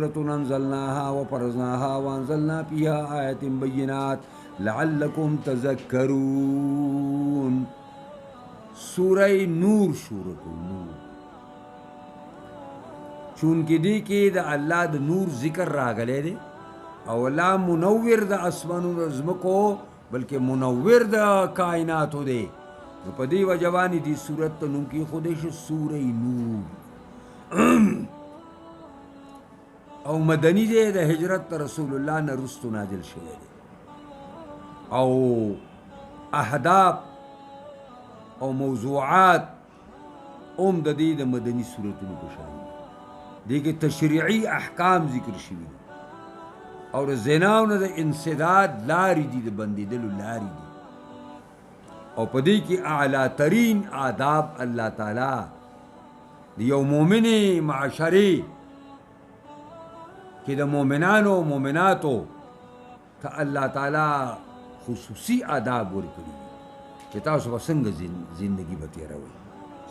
سورة انزلناها وفرضناها وانزلنا فيها آيات بينات لعلكم تذكرون. سورہ نور شروع کو نور چونکہ دی کې د الله د نور ذکر راغلی دی او لا منور د اسمانونو د ځمکو بلکې منور د کائناتو دی. نو په دې وجه باندې دې صورت ته نوم کېښودی شو سوره نور. او مدني دی، د هجرت رسول الله نه وروستو نازل شوی دی او اهداف او موضوعات هم د دې د مدني صورتونو په شان دي. دې کې تشریعي احکام ذکر شوي دي او د زناو نه د انسداد لارې دي، د بندېدلو لارې دي او په دې کې اعلی ترین آداب الله تعالی د یو مؤمنې معاشرې کې د مؤمنانو او مؤمناتو ته الله تعالی خصوصي آداب ورکړي دي چې تاسو به څنګه زندگی به تېروئ،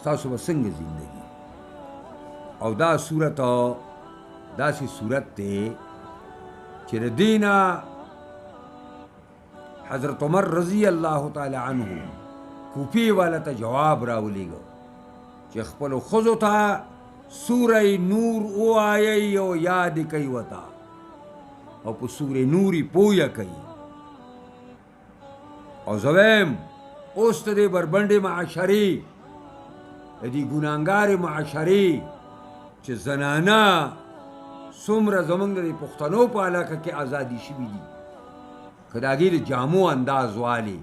تاسو به څنګه زندگی. او دا صورت داسې صورت دی چې د دې نه حضرت عمر رضی الله تعالی عنه کوفې والا ته جواب راولېږه چې خپلو ښځو ته سوره نور ووایئ او یاد کوي ورته او په سوره نور یې پویه کوي. او زه وایم اوس د دې بربنډې معاشرې د دې ګناهګارې معاشرې چې زنانه څومره زمونږ د پښتنو په علاقه کې ازادي شوي دي، که د هغې د جامو انداز والې،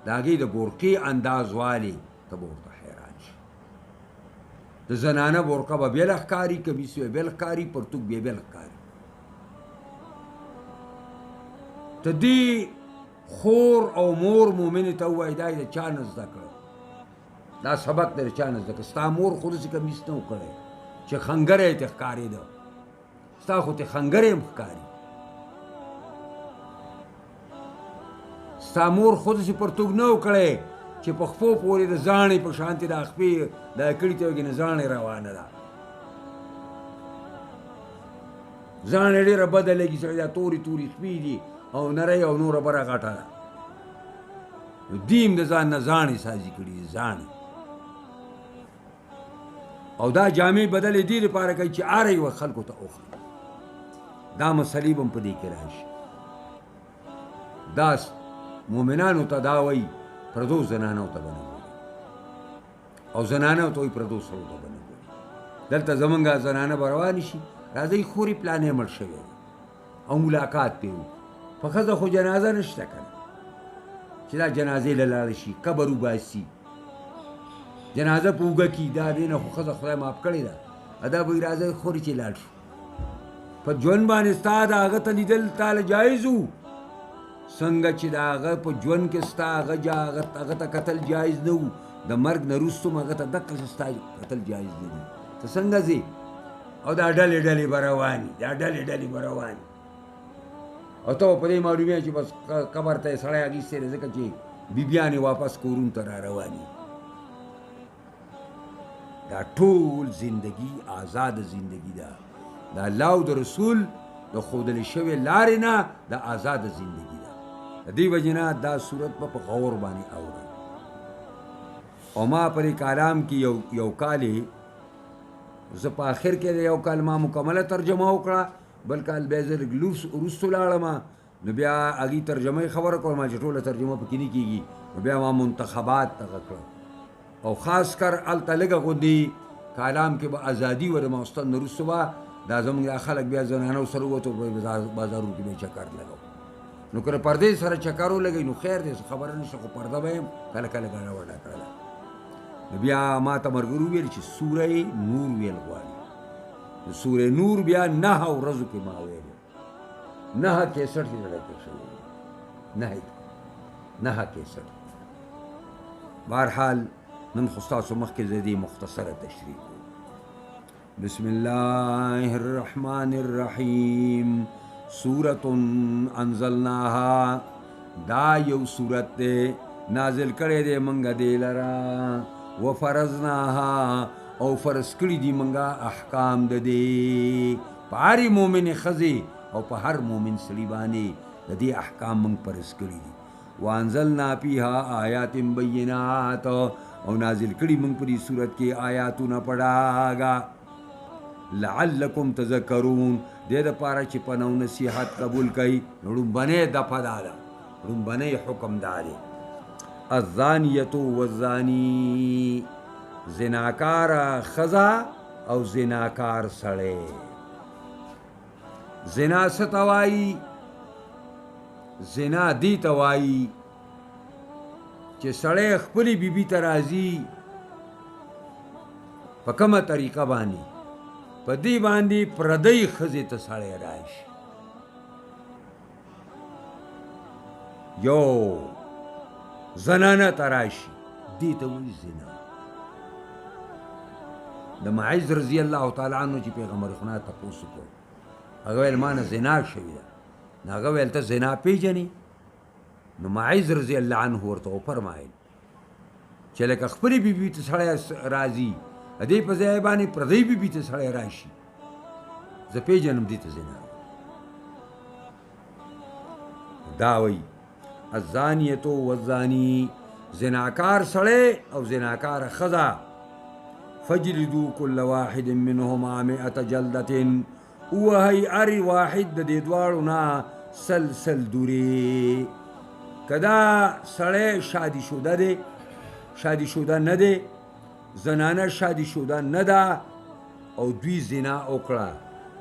د هغې د بورقې انداز والې، ته به ورته حیران شي. د زنانه بورقه به بېله ښکاري، کمیس به بېل ښکاري، پرتوګ به بېل ښکاري. ته دې خور او مور مومنې ته ووایي دا یې د چا نه زده کړه، دا سبق دی د چا نه زده کړه. ستا مور خو داسې کمیس نه و کړی چې خنګره یې ته ښکارېده، ستا خو ته خنګره هم ښکاري. ستا مور خو داسې پرتوګ نه و کړی چې په خپو پورې د زاڼې په شانتې دا خپې دا کړي ته وګې نه زاڼې روانه ده. زاڼې ډېره بده لګي سړی دا تورې تورې سپي دي او نری او نوره بره غټه ده. نو دیم د ځان نه زاڼې سازي کړي دي، زاڼې. او دا جامې بدلې دې دپاره کوي چې هر یوه خلکو ته وښایي. دا مسلې به هم په دې کې راشي. دا مؤمنانو ته دا وایي پردو زنانو ته به نه ګوري او زنانو ته وایي پردو سړو ته به نه ګوري. دلته زمونږ زنانه به روانې شي، راځئ خورې پلانې مړ شوی دی او ملاقات پرې وکړو. په ښځه خو جنازه نشته که نه چې دا جنازې له لاړه شي، قبر وباسي، جنازه په اوږه کي. دا دې نه خو ښځه خدای معاف کړې ده، دا به وایي راځئ خورې چې لاړ شو. په ژوند باندې ستا د هغه ته لیدل تاله جایز وو، څنګه چې د هغه په ژوند کې ستا هغه ته کتل جایز نه وو، د مرګ نه وروسته هم هغه ته دقسې ستا کتل جایز نه دي. ته څنګه ځې او دا ډلې ډلې به رواني، دا ډلې ډلې به رواني او ته به په دې معلومېږي چې بس قبر ته یې سړی اخیستی دی ځکه چې بیبیانې واپس کورونو ته را رواني. دا ټول زندگی آزاد زندگی ده، د الله او د رسول د ښودلې شوې لارې نه د آزاده زندگی ده. د دې وجې نه دا صورت به په غور باندې اورئ. او ما په دې کلام کې یو کالې زه په آخر کې د یو کال ما مکمله ترجمه وکړه، بل کال بیا زه لږ وروستو لاړم، نو بیا هغې ترجمه یې خبره کړم چې ټوله ترجمه پکې نه کېږي، نو بیا ما منتخبات دغه کړه او خاص کر هلته لږه غوندې کلام کې به ازادي وه د ماخوستن نه وروستو به دا زموږ دا خلک بیا زنانو سره ووتو بازارونو کې به یې چکر لګو. نو که د پردې سره چکر ولګوي نو خیر دی، خبره نشته، خو پرده به یم کله کله ګډه وډه کړله. نو بیا ما ته ملګرو وویل چې سوره نور ویل غواړي. نو سوره نور بیا 9 ورځو کې ما ویلو، 9 کیسټ یې زړه کې شوي، 9 کیسټ. بهرحال نن خو ستاسو مخکې زه دې مختصره تشریح کوم. بسم الله الرحمن الرحیم. سورة انزلناها، دا یو سورت دی نازل کړی دی منګه دې لرا، وفرضناها او فرض کړي دي منګه احکام د دې، په هرې مؤمنې ښځې او په هر مؤمن سړي باندې د دې احکام موږ فرض کړي دي وانزلنا فیها آیات بینات او نازل کړي موږ په دې صورت کې آیاتونه پړاګه لعلکم تذکرون دې دپاره چې په نو نصیحت قبول کوي لومبنۍ دفعه دا ده لومبنۍ حکم دا دی الزانیة والزانی زناکار ښځه او زناکار سړی زنا څه ته وایي زنا دې ته وایي چې سړی خپلې بیبي ته راځي په کومه طریقه باندې په دې باندې پردۍ ښځې ته سړی راشي یو زنانه ته راشي دې ته وایي زنا د معیز رضی الله تعالی عنه چې پیغمبر خدا تپوس وکړ هغه ویل ما نه زنا شوې ده نو هغه ویل ته زنا پیژنې نو معیز رضی الله عنه ورته وفرمایل چې لکه خپلې بیبي ته سړی راځي دې په ځای باندې پردۍ بیبي ته سړی راشي زه پیژنم دې ته زنا دا وایي الزانیة والزانی زناکار سړی او زناکار ښځه فجلدوا كل واحد منهما 100 جلدة وهي ار واحد د دې دواړو نه سلسل دوري کدا سړی شادي شوده دی شادي شوده نه دی زنانه شادي شوده نه ده او دوی زنا وکړه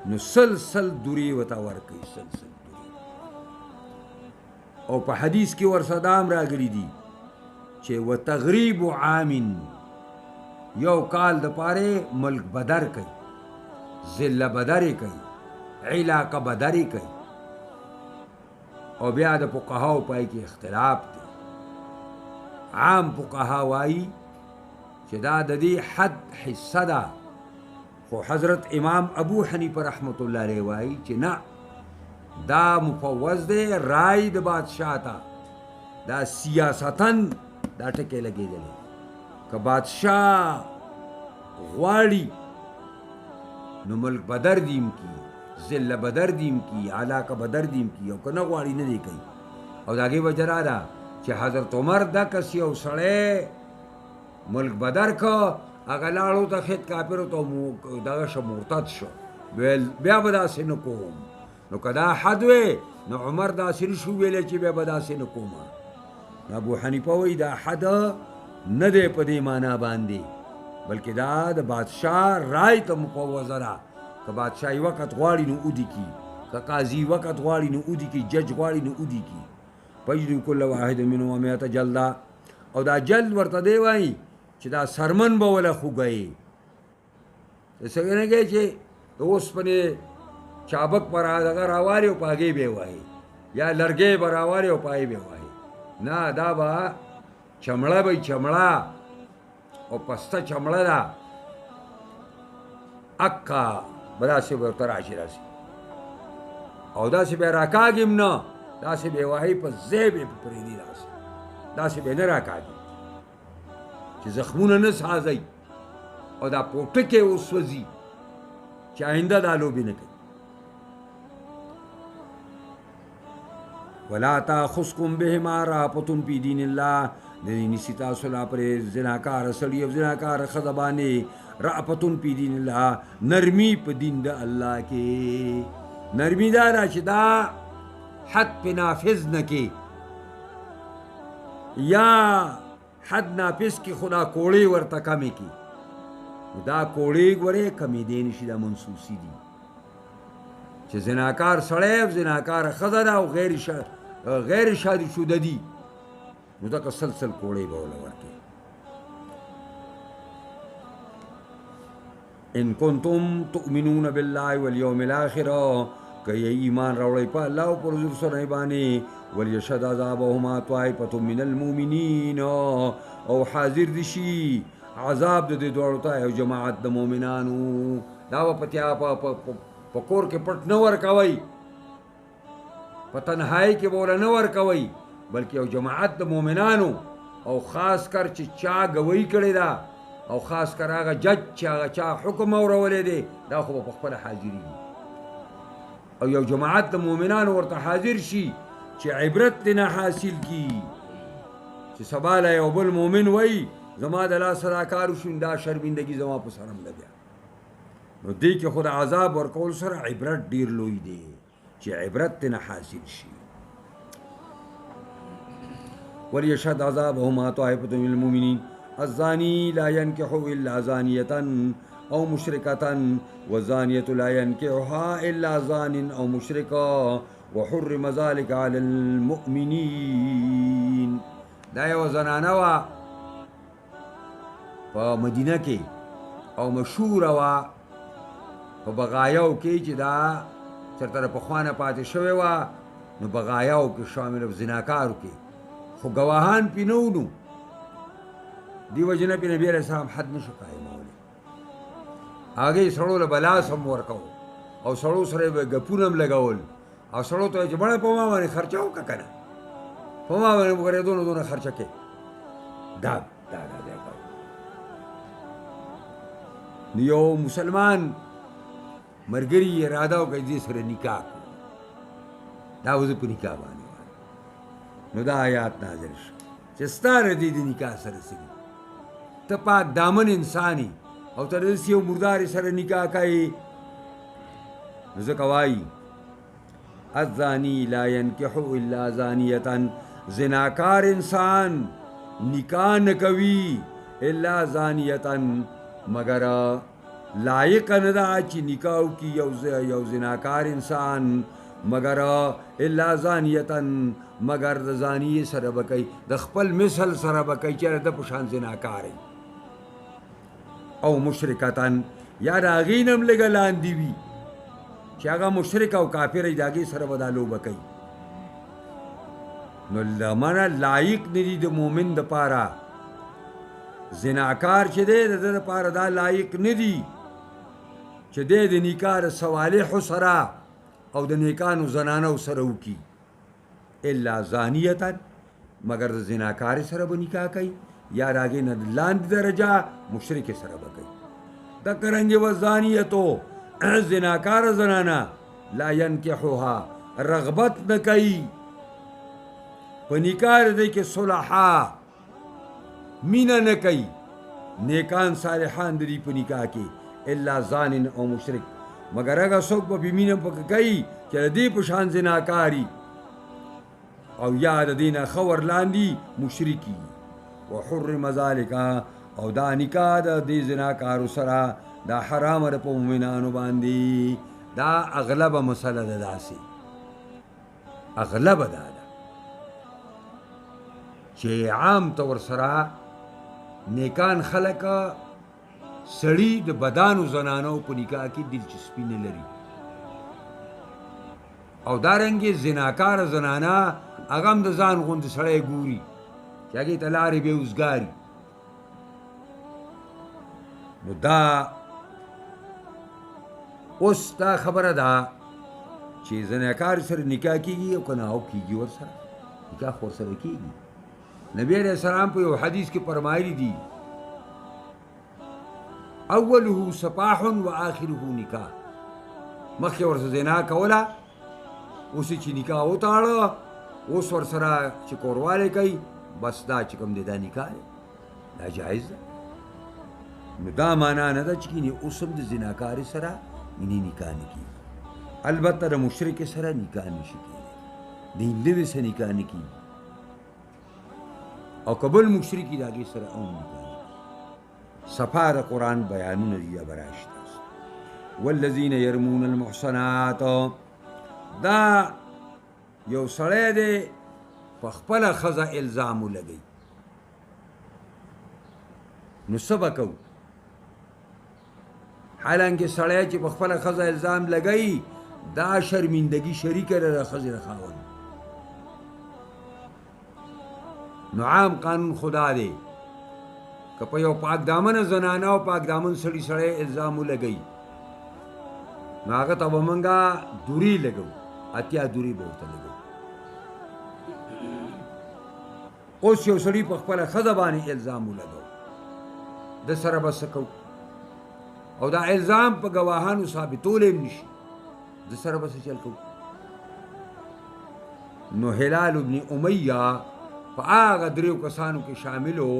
نو سلسل دوري ورته ورکوي سلسل دوري او په حدیث کې ورصدام راغلی دي چې وتغریب عام یو کال د پاره ملک بدر کوي ذله بدرې کوي علاقه بدرې کوي او بیا د فقهاو پای کې اختلاف دی عام فقها وایي چې دا د دې حد حصه ده خو حضرت امام ابو حنیفه رحمت الله علیه وایي چې نه دا مفوض دی رای د بادشاه ته دا سیاستن دا ټکې لګېدلی که بادشاه غواړي نو ملک بدر دیم کی ذله بدر دیم کی علاقه بدر دیم کی او که نه غواړي نه دی کوي او د هغې وجه دا ده چې حضرت عمر دا کس یو سړی ملک بدر که هغه لاړو ته خید کافرو ته دغه شه مرتد شو بیا به داسې نه کوم نو که دا حد وی نو عمر داسې نه شو ویلی چې بیا به داسې نه کوم ابو حنیفه وایي دا حد نه دی په دې معنا باندې بلکې دا د بادشاه رای ته مفوضه ده که بادشاهي وقت غواړي نو اودي کی که قاضي وقت غواړي نو اودي کی جج غواړي نو اودي کی فجلدوا كل واحد منهما 100 جلده او دا جلد ورته دی وایي چې دا سرمن به وله خوږی څنګه نه کوي چې د اوسپنې چابک به دغه راوالي او په هغې به یې وایي یا لرګی به راوالي او په هغې به یې وایي نه دا به چمړه به چمړه او پسته چمړه ده اکا به داسې به ورته راشي او داسې به یې راکاږم نه داسې به یې وایي په ځای به یې پرېږدي داسې به یې نه راکاږي چې زخمونه نه سازئ او دا پوټکې وسوځي چې آینده دا لوبې نه کوي ولا تاخذکم بهما رأفة فی دین الله دې نیسي تاسو لا پرې زناکار سړي او زناکار ښځه باندې رأفة فی دین الله نرمي په دین د الله کې نرمي دا ده چې دا حد پې نافظ نه کې یا حد نافذ کې خدا کوړې ورته کمې کې دا کوړې ګورې کمېدی نشي دا منسوسي دي چې زناکار سړی او زناکار ښځه ده او غیر شادي شوده دي نو دغه سلسل کوړې به وله ورکړي ان کنتم تؤمنون بالله والیوم الاخر که ایمان راوړئ په الله او پر حضور سره باندې ولیشهد عذابهما طائفة من المؤمنین او حاضر دي شي عذاب د دې دواړو ته یو جماعت د مؤمنانو دا به پتیا په کور کې پټ نه ورکوئ په تنهایی کې به وله نه ورکوئ بلکې یو جماعت د مؤمنانو او خاص کر چې چا ګوی کړې ده او خاص کر هغه جج چې هغه چا حکم اورولی دی دا خو به په خپله حاضرېږي او یو جماعت د مؤمنانو ورته حاضر شي چې عبرت ترنه حاصل کی چې سبا له یو بل مؤمن وایي زما د لاس دا کار وشو دا شرمندګي زما په سر هم لګیا نو دې کې خو د عذاب ورکول سره عبرت ډیر لوی دی چې عبرت ترنه حاصل شي وليشهد عذابهما طائفة من المؤمنين الزاني لا ينكح إلا زانية أو مشركة والزانية لا ينكحها إلا زان أو مشركا وحرم ذلك على المؤمنين دا یو زنانه وه په مدینه کې او مشهوره وه په بغایاو کې چې دا چېرته د پخوانه پاتې شوې وه نو بغایاو کې شامل و زناکارو کې خو گواهان پې نه و نو دې وجې نه پې نبي علیه السلام حد نه شو قایمولی هغې سړو له به لاس هم ورکو او سړو سره یې به ګپونه هم لګول او سړو ته چې بړه په ما باندې خرچه وکړه که نه په ما باندې وګورې دونه دونه خرچه کې دا نو یو مسلمان ملګري اراده وکړه دې سره نکاح کړو دا اوس په نکاح باندې نو دا آیات نازل شو چې ستا د دې د نکاح سره څه دي ته پاک دامن انساني او ته داسې یو مردارې سره نکاح کوې نو ځکه وایي الزاني لا ينکح الا زانیة زناکار انسان نکاح نه کوي الا زانیة مگر لایق نه ده چې نکاح وکړي یو زناکار انسان مگر الا زانیة مگر د زانی سره به کوي د خپل مثل سره به کوي چېرې د په شان زناکار او مشرکتن یا د هغې نه هم لږه لاندې وي چې هغه مشرک او کافر د هغې سره به دا لوبه کوي نو لمنه لایق نه دي د مؤمن دپاره زناکار چې دی د ده دپاره دا لایق نه دي چې دی د نکاح د صوالحو سره او د نیکانو زنانو سره وکړي الا زانیة مگر د زناکارې سره به نکاح کوي یا د هغې نه لاندې درجه مشرکې سره به کوي دکه رنګې والزانیتو زناکاره زنانه لا ینکحها رغبت نه کوي په نکاح د دې کې صلحا مینه نه کوي نیکان صالحان د دې په نکاح کې الا زان او مشرک مگر هغه څوک به بې مینه پکې کوي چې د دې په شان زناکاري او یا د دې نه ښه ورلاندې مشرکي وحرم ذلک او دا نکاح د دې زناکارو سره دا حرامه ده په مؤمنانو باندې دا اغلبه مسله ده داسې اغلبه دا ده چې عام طور سره نیکان خلک سړي د بدانو زنانو په نکاح کې دلچسپي نه لري او دارنګې زناکاره زنانه هغه هم د ځان غوندې سړی ګوري چې هغې ته لارې بې اوزګاري نو دا اوس دا خبره ده چې زناکار سره نکاح کېږي او که نه او کېږي ورسره نکاح خو ورسره کېږي نبی علیه السلام په یو حدیث کې فرمایلي دي اوله صباح و آخره نکاح مخکې ورسره زنا کوله اوس چې نکاح وتاړه اوس ورسره چې کوروالی کوي بس دا چې کوم دی دا نکاح دی دا جایز ده نو دا معنا نه ده چې کینې اوس هم د زناکارې سره یعنې نکاح نه کېږي البته د مشرکې سره نکاح نشي کېږي د هندوې سره نکاح نه کېږي او که بل مشرکي د هغې سره هم نکاح نه کېږي صفا د قرآن بیانونه دي یا به راشي تاسو والذین یرمون المحصنات دا یو سړی دی په خپله ښځه الزام ولګوي نو څه به کوو حالانکې سړی چې په خپله ښځه الزام لګوي دا شرمندګي شریکه ده د ښځې د خاوند نو عام قانون خدا دی که په یو پاک دامنه زنانه او پاک دامن سړی الزام ولګوي نو هغه ته به موږ دوري لګو اتیا دوري به ورته لګو اوس یو سړي په خپله ښځه باندې الزام ولګو د سره به څه کوو او دا الزام په ګواهانو ثابتولی هم نشي د سره به څه چل کوو. نو هلال ابن امیه په هغه دریو کسانو کې شامل و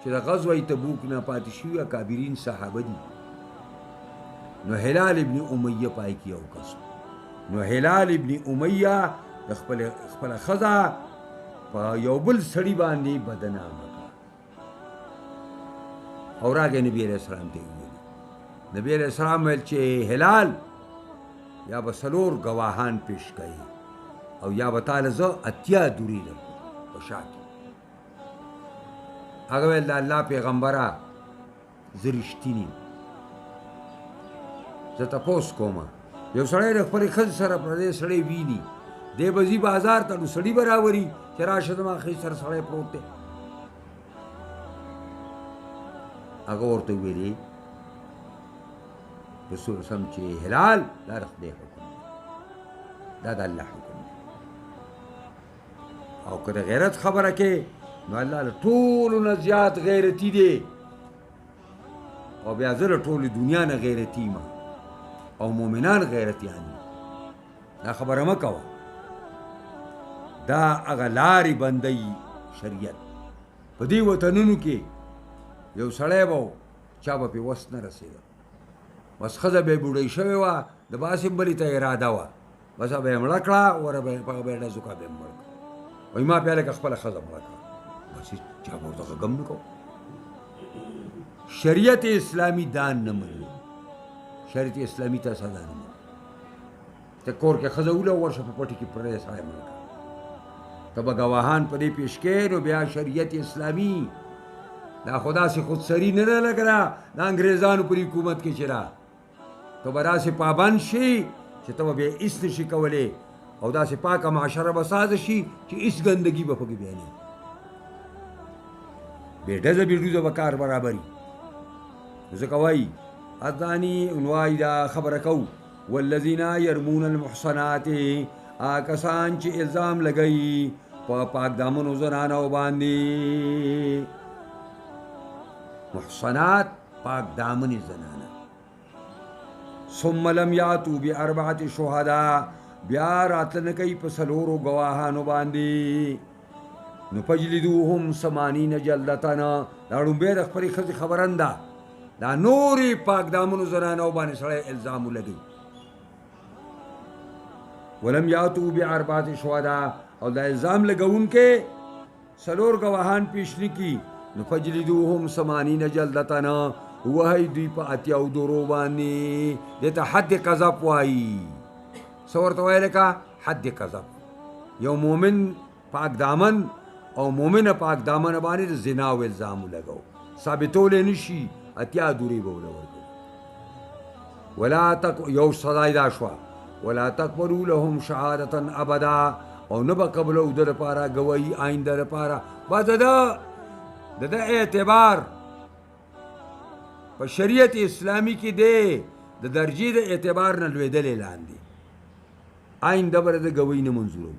چې د غزوه تبوک نه پاتې شوي اکابرین صحابه دي. نو هلال ابن امیه پای کې یو کس. نو هلال ابن امیه د خپله ښځه په یو بل سړي باندې بدنامه کړه او راغی نبي علیه السلام ته یې وویل. نبي علیه السلام ویل چې هلال یا به 4 ګواهان پیش کوي او یا به تاله زه 80 دورې درکړم په شا کې. هغه ویل د الله پیغمبره زه رښتینی زه تپوس کومه یو سړی د خپلې ښځې سره پردی سړی ویني دی به ځي بازار ته نو سړي به راوري چې راشه زما ښځې سره سړی پروت دی. هغه ورته ویلې رسول سم چې هلال دا د خدای حکم دی دا د الله حکم دی او که د غیرت خبره کې نو الله له ټولو نه زیات غیرتي دی او بیا زه له ټولې دنیا نه غیرتي یم او مؤمنان غیرتیان دي. دا خبره مه کوه. دا هغه لارې بندوي شریعت. په دې وطنونو کې یو سړی به و چا به پې وس نه رسېده بس ښځه به یې بوډۍ شوې وه د باسم بلې ته اراده وه بس به یې مړه کړه وره به هغه به یې ډزوکا به یې مړ کړه وایي ما بیا لکه خپله ښځه مړه کړه بس چا به ورته غږم نه کوو. شریعت اسلامي دان نه مني. شریعت اسلامي ته سزا نه مني. ته کور کې ښځه وله ورشه په پټي کې پردی سړی مړ کړه ته به ګواهان په دې پیش کې نو بیا شریعت اسلامي دا خو داسې خودسري نه ده لکه دا د انګریزانو پر حکومت کې چې ده ته به داسې پابند شي چې ته به بیا هېڅ نه شي کولی او داسې پاکه معاشره به سازه شي چې هېڅ ګندګي به پکې بیا نه بې ډزه بې ډوزه به کار برابري. ځکه وایي ازاني وایي دا خبره کوو والذین یرمون المحصنات هغه کسان چې الزام لګوي په پاک دامنو زنانو باندې. محصنات پاک دامنې زنانه. ثم لم یاتوا باربعة شهداء بیا راتله نه کوي په 4 ګواهانو باندې نو فجلدوهم 80 جلدة دا ړومبی د خپلې ښځې خبرن ده دا نورې پاک دامنو زنانو باندې سړی الزام ولګوي. ولم یاتوا باربعة شهداء او دا الزام لګونکې 4 ګواهان پیش نه کي نو فجلدوهم 80 جلدة وهی دوی په 80 دورو باندې دې ته حد قذف وایي. څه ورته وایي لکه حد قذف. یو مؤمن پاک دامن او مؤمنه پاک دامن باندې د زنا او الزام ولګو ثابتولی نه شي 80 دورې به وله ورکوي. ولا یو سزا دا شوه ولا تقبلوا لهم شهادة ابدا او نه به قبلو د لپاره ګوایي آینده لپاره با د اعتبار په شریعت اسلامي کې دی د درجې د اعتبار نه لوېدلې لاندې آینده به د ګوایي نه منظورو.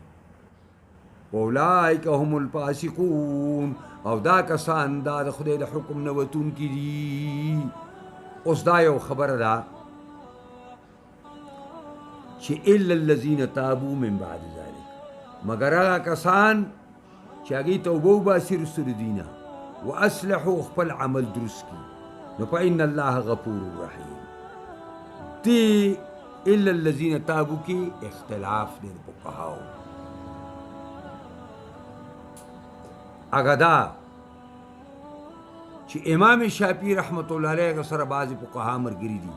اولئک هم الفاسقون او دا کسان دا د خدای د حکم نه وتونکي دي. اوس دا یو خبره ده چې الا الذین تابوا من بعد ذلک مگر هغه کسان چې هغوی توبه وباسي رسته د دوی نه واصلحوا خپل عمل درست کړي نو فإن الله غفور رحیم. دې الا الذین تابوا کې اختلاف دی د فقهاو. هغه دا چې امام شافعي رحمت الله علیه سره بعضې فقها ملګري دي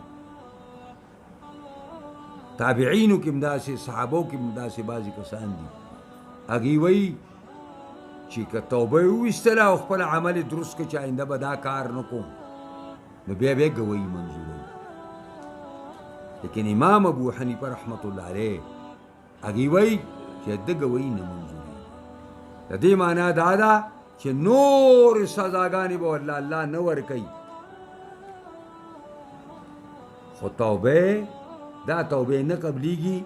تابعینو کې هم داسې صحابو کې هم داسې بعضې کسان دي هغوی وایي چې که توبه یې وویستله او خپل عمل یې درست کړه چې آینده به دا کار نه کوم نو بیا به یې ګوایي منظوروي. لیکن امام ابو حنیفه رحمت الله علیه هغوی وایي چې د ګوایي نه منظوري. د دې معنا دا ده چې نورې سزاګانې به ورله الله نه ورکوي خو توبه دا توبه نه قبلیږي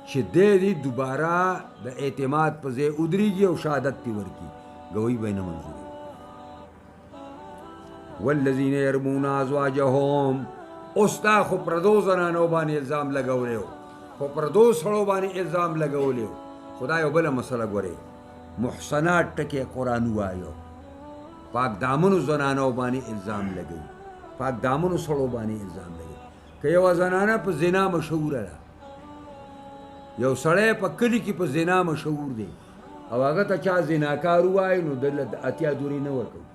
چې دې دوباره د اعتماد په ځای ودرېږي او شهادت پې ورکړي ګوایي به یې نه منظوري. والذین یرمون ازواجهم اوس دا خو پردو زنانو باندې الزام لګولی و په پردو سړو باندې الزام لګولی خدای یو بله مسله ګورې محسنات ټکې قرآن ووایو پاک دامنو زنانو باندې الزام لګوي پاک دامنو سړو باندې الزام لګوي که یوه زنانه په زنا مشهوره ده یو سړی په کلي کې په زنا مشهور دی او هغه ته چا زناکار ووایي نو دله اتیا دورې نه ورکوي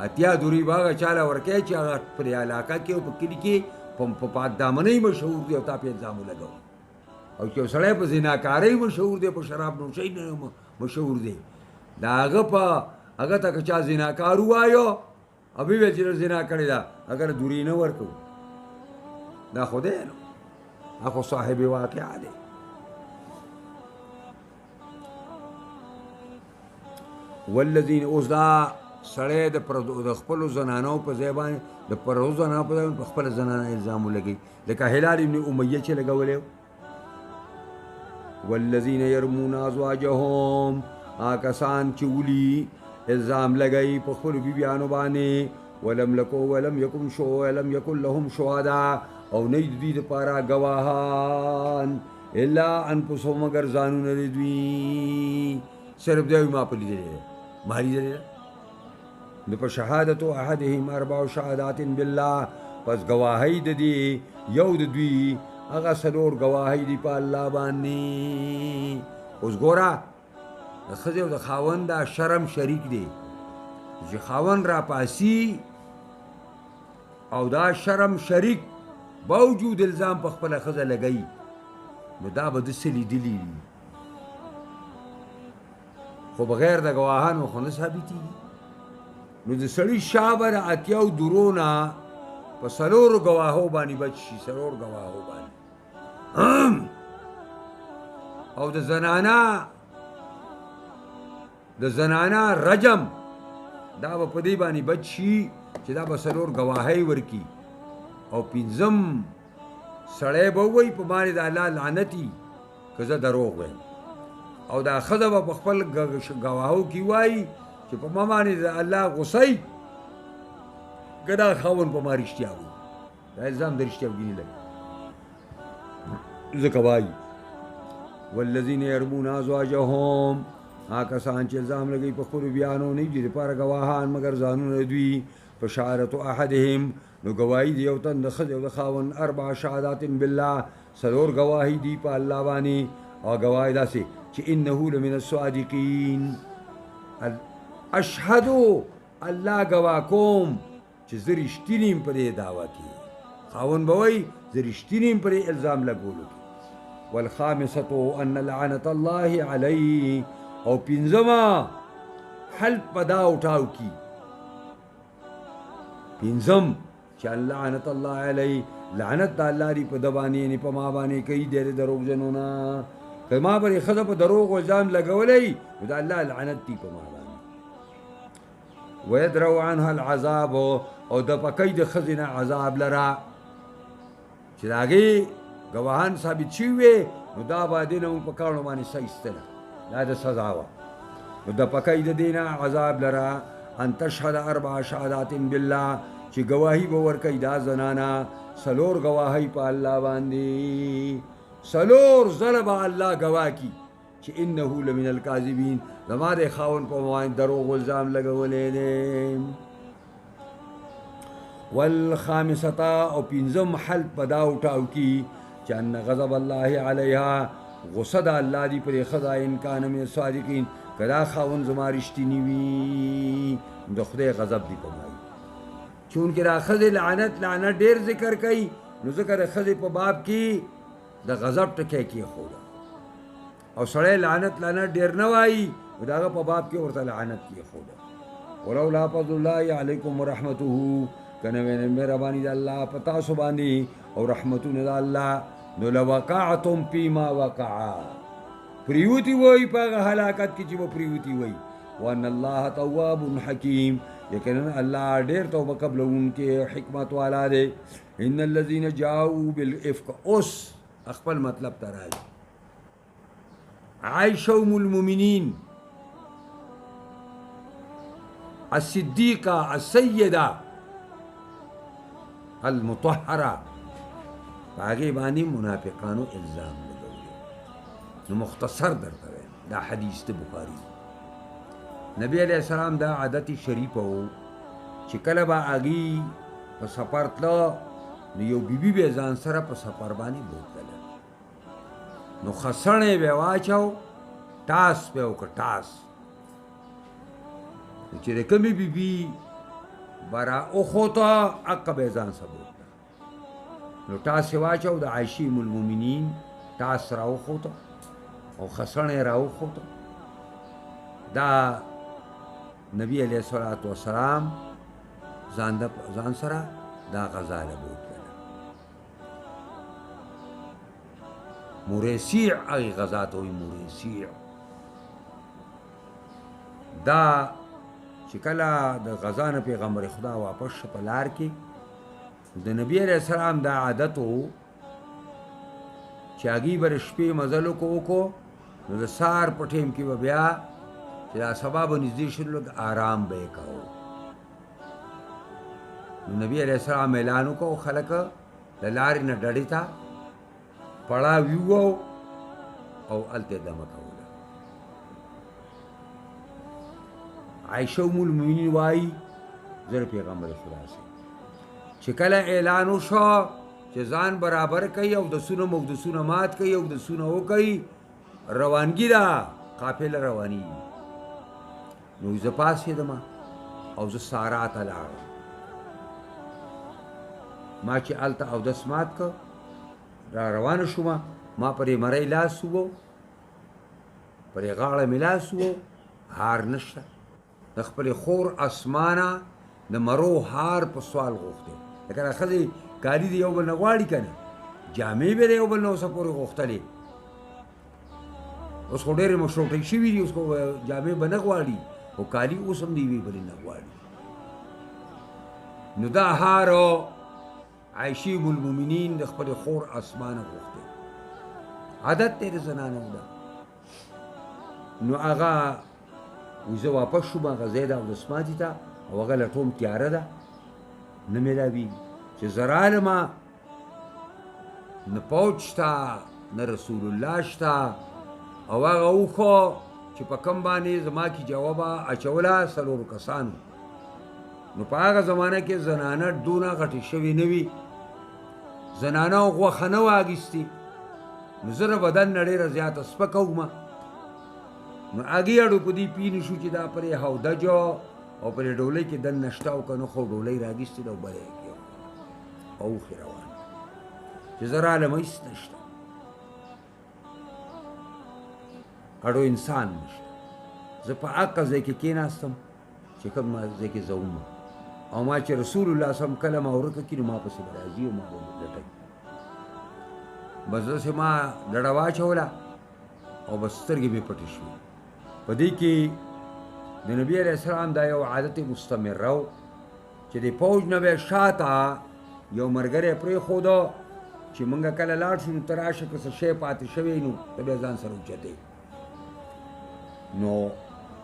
اتیا دورې به هغه چاله ورکوي چې هغه پر علاقه کې او په کلي کې په پاک دامنۍ مشهور دی او تا پې الزام ولګوي او چې یو سړی په زناکارۍ مشهور دی په شراب نوشۍ نه مشهور دی د هغه په هغه ته که چا زناکار ووایو او ویې ویل چې زنا کړې ده هغه له دورې نه ورکوو دا خو دی نو دا خو صاحب واقعه دی والذین اوس دا سړی د خپلو زنانو په ځای باندې د پردو زنانو په ځای باندې په خپله زنانه الزام ولګوي لکه هلال ابن امیه چې لګولی والذین یرمون ازواجهم هغه کسان چې ولي الزام لګوي په خپلو بیبیانو باندې ولم یکن لهم شهدا او نه د دوی دپاره ګواهان الا انفسهم مگر ځانونه د دوی صرف دی ما په لیدلی ده ما لیدلی ده نو په شهادتو احدهم 4 شهادات بالله پس ګواهۍ د دې یو د دوی هغه 4 ګواهۍ دي په الله باندې اوس ګوره د ښځې او د خاوند دا شرم شریک دی چې خاوند را پاسي او دا شرم شریک باوجود الزام په خپله ښځه لګوي نو دا به دسې لیدلي وي خو بغیر د ګواهانو خو نه ثابتېږي نو د سړي شا به د اتیاو درو نه په 4 ګواهو باندې بچ شي 4 ګواهو باندې او د زنانا رجم دا به په دې باندې بچ شي چې دا به 4 ګواهۍ ورکي او 5م سړی به ووایي په باندې د الله لعنتي که زه دروغ وایم او دا ښځه به په خپل ګواهو کې وایي چې په ما باندې د الله غصه که دا خاوند په ما رښتیا وایي دا الزام د رښتیاوګینې لګي ځکه وایي والذین یرمون ازواجهم هغه کسان چې الزام لګوي په خپلو بیانو نه دي دپاره ګواهان مګر ځانونه دوی په شهادت احدهم نو ګواهي د یو تن د ښځې او د خاوند 4 شهادات بالله 4 ګواهي دي په الله باندې او ګواهي داسې چې انه لمن الصادقین اشهدو الله ګواه کوم چې زه رښتینی یم په دې دعوه کې خاوند به وایي زه رښتینی یم په دې الزام لګولو کې والخامسة ان لعنة الله علیه او 5مه حلف په دا اټاو کی 5م چې لعنت الله علیه لعنت د الله دی په د باندې نه په ما باندې کوي ډېر دروغجنو نه که ما پرې ښځه په دروغ الزام لګولی نو د الله لعنت دی په ما باندې ویدرو عنها العذاب او د پکۍ د ښځې نه عذاب لره چې د هغې ګواهان ثابت شوي وې نو دا به دې نه موږ په کاڼو باندې سه ایستله دا د سزا وه نو د پکۍ د دې نه عذاب لره ان تشهد 4 شهادات بالله چې ګواهي به ورکوي دا زنانه 4 ګواهۍ په الله باندې 4 ځله به الله ګواه کي چې انه لمن الکاذبین زما د خاوند په باندې دروغ الزام لګولی دی والخامسة او 5م حلف په دا وټاو کی چې ان غضب الله علیها غصه د الله دی پرې ښځه ان کان من الصادقین که دا خاوند زما رښتیني وي د خدای غضب دی په ما چونکې دا ښځې لعنت ډېر ذکر کوي نو ځکه د ښځې په باب کې د غضب ټکی کېښوده او سړی لعنت ډېر نه وایي نو د هغه په باب کې ورته لعنت کېښوده ولولا فضل الله علیکم ورحمته که نه وی مهرباني د الله په تاسو باندې او رحمتونه د الله نو لوقعتم فیما وقع پریوتی وای په هغه هلاکت کې چې به پریوتی وای وان الله تواب حکیم یقینا الله ډېر توبه قبلونکی حکمت والا دی ان الذين جاءوا بالافك اوس خپل مطلب ته راځي عائشة ام المؤمنین الصدیقه السیده المطهره په هغې باندې منافقانو الزام لګولی. نو مختصر درته وایم دا حدیث د بخاري. نبی علیه السلام دا عادت شریفه و چې کله به هغې په سفر تله نو یو بیبي به یې ځان سره په سفر باندې بوتله، نو خسڼې به یې واچو، ټاس به یې وکړه، ټاس چې د کومې بیبي به را وخوته هغه به یې ځان سره بوتله. نو ټاس یې واچو، د عایشې ام المؤمنین ټاس را وخوته او خسڼې را وخوته. دا نبی علیه الصلاة والسلام ځان سره دا غزاله بوتله. مريسيع هغې غذا ته وایي مريسيع. دا چې کله د غزا نه پیغمبر خدا واپس شه په لار کې، د نبی علیه السلام دا عادت و چې هغې به د شپې مزل وکړو، نو د سهار په ټیم کې به بیا چې دا سبا به نږدې شو لږ آرام به یې کوو. نو نبی علیه السلام اعلان وکړو خلک د لارې نه ډډې ته پړاو یوو او هلته یې دمه کوله. عایشه ام المؤمنین وایي زه د پیغمبر خدا سم چې کله اعلان وشو چې ځان برابر کوي او اودسونه مات کوي، اودسونه وکوي، روانګي ده، قافله روانېږي. نو زه پاڅېدم او زه سارا ته لاړم. ما چې هلته اودس مات که را روانه شومه، ما پرې مرۍ لاس وو، پرې غاړه مې لاس وو، هار نشته. د خپلې خور اسمانه د مرو هار په سوال غوښتې. لکه دا ښځې کالي د یو بل نه غواړي که نه، جامې به د یو بل نه اوسه پورې غوښتلې. اوس خو ډېرې مشروطې شوي دي، اوس خو جامې به نه غواړي، خو کالي اوس هم د یوې بلې نه غواړي. نو دا هار عایشې ام المؤمنین د خپلې خور اسمانه غوښتې. عادت دی د زنانو ده. نو هغه زه واپس شوم هغه ځای د اودس ماتي ته، او هغه لټوم تیاره ده، نه میلاوېږي. چې زه رالمه نه پوج شته نه رسول الله شته، او هغه اوښو چې په کم باندې زما کې جوابه اچوله 4 کسانو. نو په هغه زمانه کې زنانه دونه غټې شوې نه وي، زنانه غوښه نه وه اخیستې، نو زه د بدن نه ډېره زیاته سپکه ومه. نو هغې اړو په دې پوه نه شو چې دا پرې هودجو او پرې ډولۍ کې دننه شته او که نه خو ډولۍ رااخیستې ده او بله یې کېږدي او اوښې روان چې زه رالم هېڅ نشته، اړو انسان نشته. زه په هغه ځای کې کېناستم چې کوم ځای کې زه وم، او ما چې رسول الله صلی الله علیه وسلم کله ما ورکه کړي، ما پسې به راځي او ما به لټوي. بس داسې ما ډډه واچوله او بس سترګې مې پټې شوې. په دې کې د نبي علیه السلام دا یو عادت مستمره و چې د پوج نه به یې شاته یو ملګری پرېښوده چې موږ کله لاړ شو نو ته راشه که څه شی پاتې شوی نو ته بیا ځان سره اوچتې. نو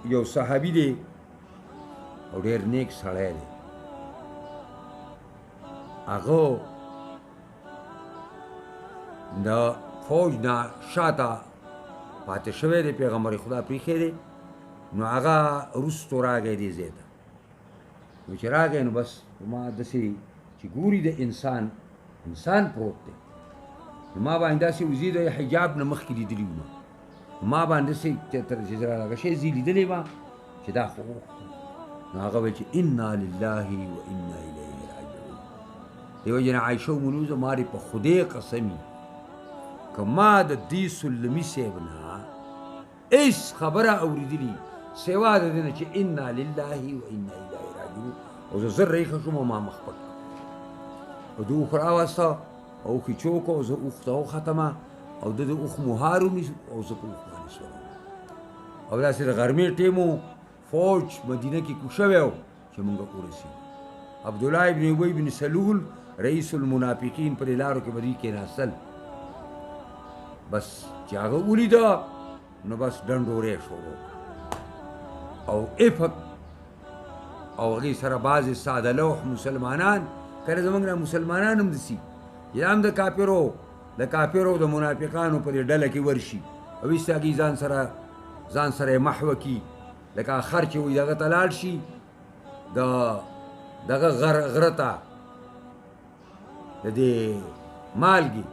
یو صحابي دی او ډېر نیک سړی دی، هغه د فوج نه شاته پاتې شوی دی، پیغمبر خدا پریښی دی. نو هغه وروستو راغی دې ځای ته. نو چې راغی نو بس ما داسې چې ګوري د انسان پروت دی، نو ما باندې داسې وزي د حجاب نه مخکې لیدلي وم، ما باندې داسې چې هغه شی زه لیدلی وم چې دا خو نو هغه ویل چې انا لله و انا الیه راجعون. دې وجې نه عایشه ومنوزه ما دې په خدای قسمي که ما د دې سلمي صاحب نه هېڅ خبره اورېدلي سوا د دې نه چې انا لله و انا الیه راجعون. او زه زر ریښه شوم او ما مخ پټ او د اوښ راوسته او اوښ یې چوک او زه اوښ ته وختمه او د اوښ مهار ونیسو او زه په اوښ باندې سولم. او داسې د غرمې ټیم و، فوج مدینه کې کوز شوی و چې مونږ ورسېدو. عبدالله ابن ابی بن سلول رئیس المنافقین په دې لارو کې به دوی کېناستل. بس چې هغه ولیده نو بس ډنډورې شروع او افق او هغې سره بعضې ساده لوح مسلمانان، کله زموږ نه مسلمانان هم داسي چې هم د کافرو د منافقانو په دې ډله کې ورشي او ایسته هغوی ځان سره یې محوه کي لکه خر چې وي دغه ته لاړ شي دغه غره ته د دې مالګې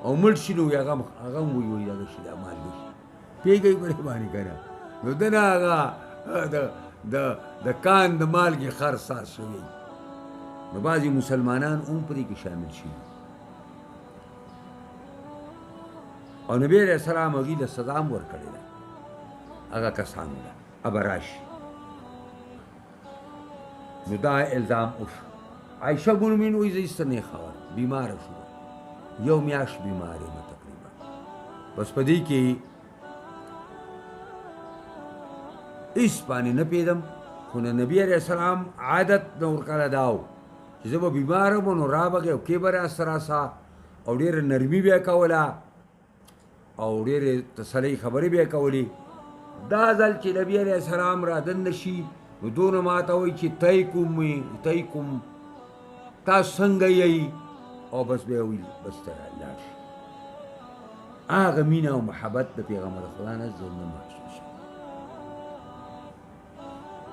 او مړ شي نو هغه هم وي دغه شي دا مالګې پوهېږئ په دې باندې که نه نو ده نه هغه د کان د مالګې خر ساز شوی نو بعضې مسلمانان هم په دې کې شامل شي او نبی علیه السلام هغوی له سزا هم ورکړې ده هغه کسانو له ابه راشي نو دا الزام وشو عایشه ګل مین وایي زه هېڅ څه نه خبر بیماره شوه یو میاشت بیمار یم تقریبا بس په دې کې هېڅ باندې نه پوهېدم خو د نبي علیه السلام عادت نه ورکړی دا و چې زه به بیماره وم نو رابغې او کې به راسه او ډېره نرمي به یې کوله او ډېرې تسلۍ خبرې به یې کولې دا ځل چې نبي علیه السلام را دننه شي نو دونه ماته وایي چې تی کوم تاسو څنګه یئ او بس بیا ویل بس ته لاړ شي هغه مینه او محبت د پیغمبر خدا نه زه نه محسوس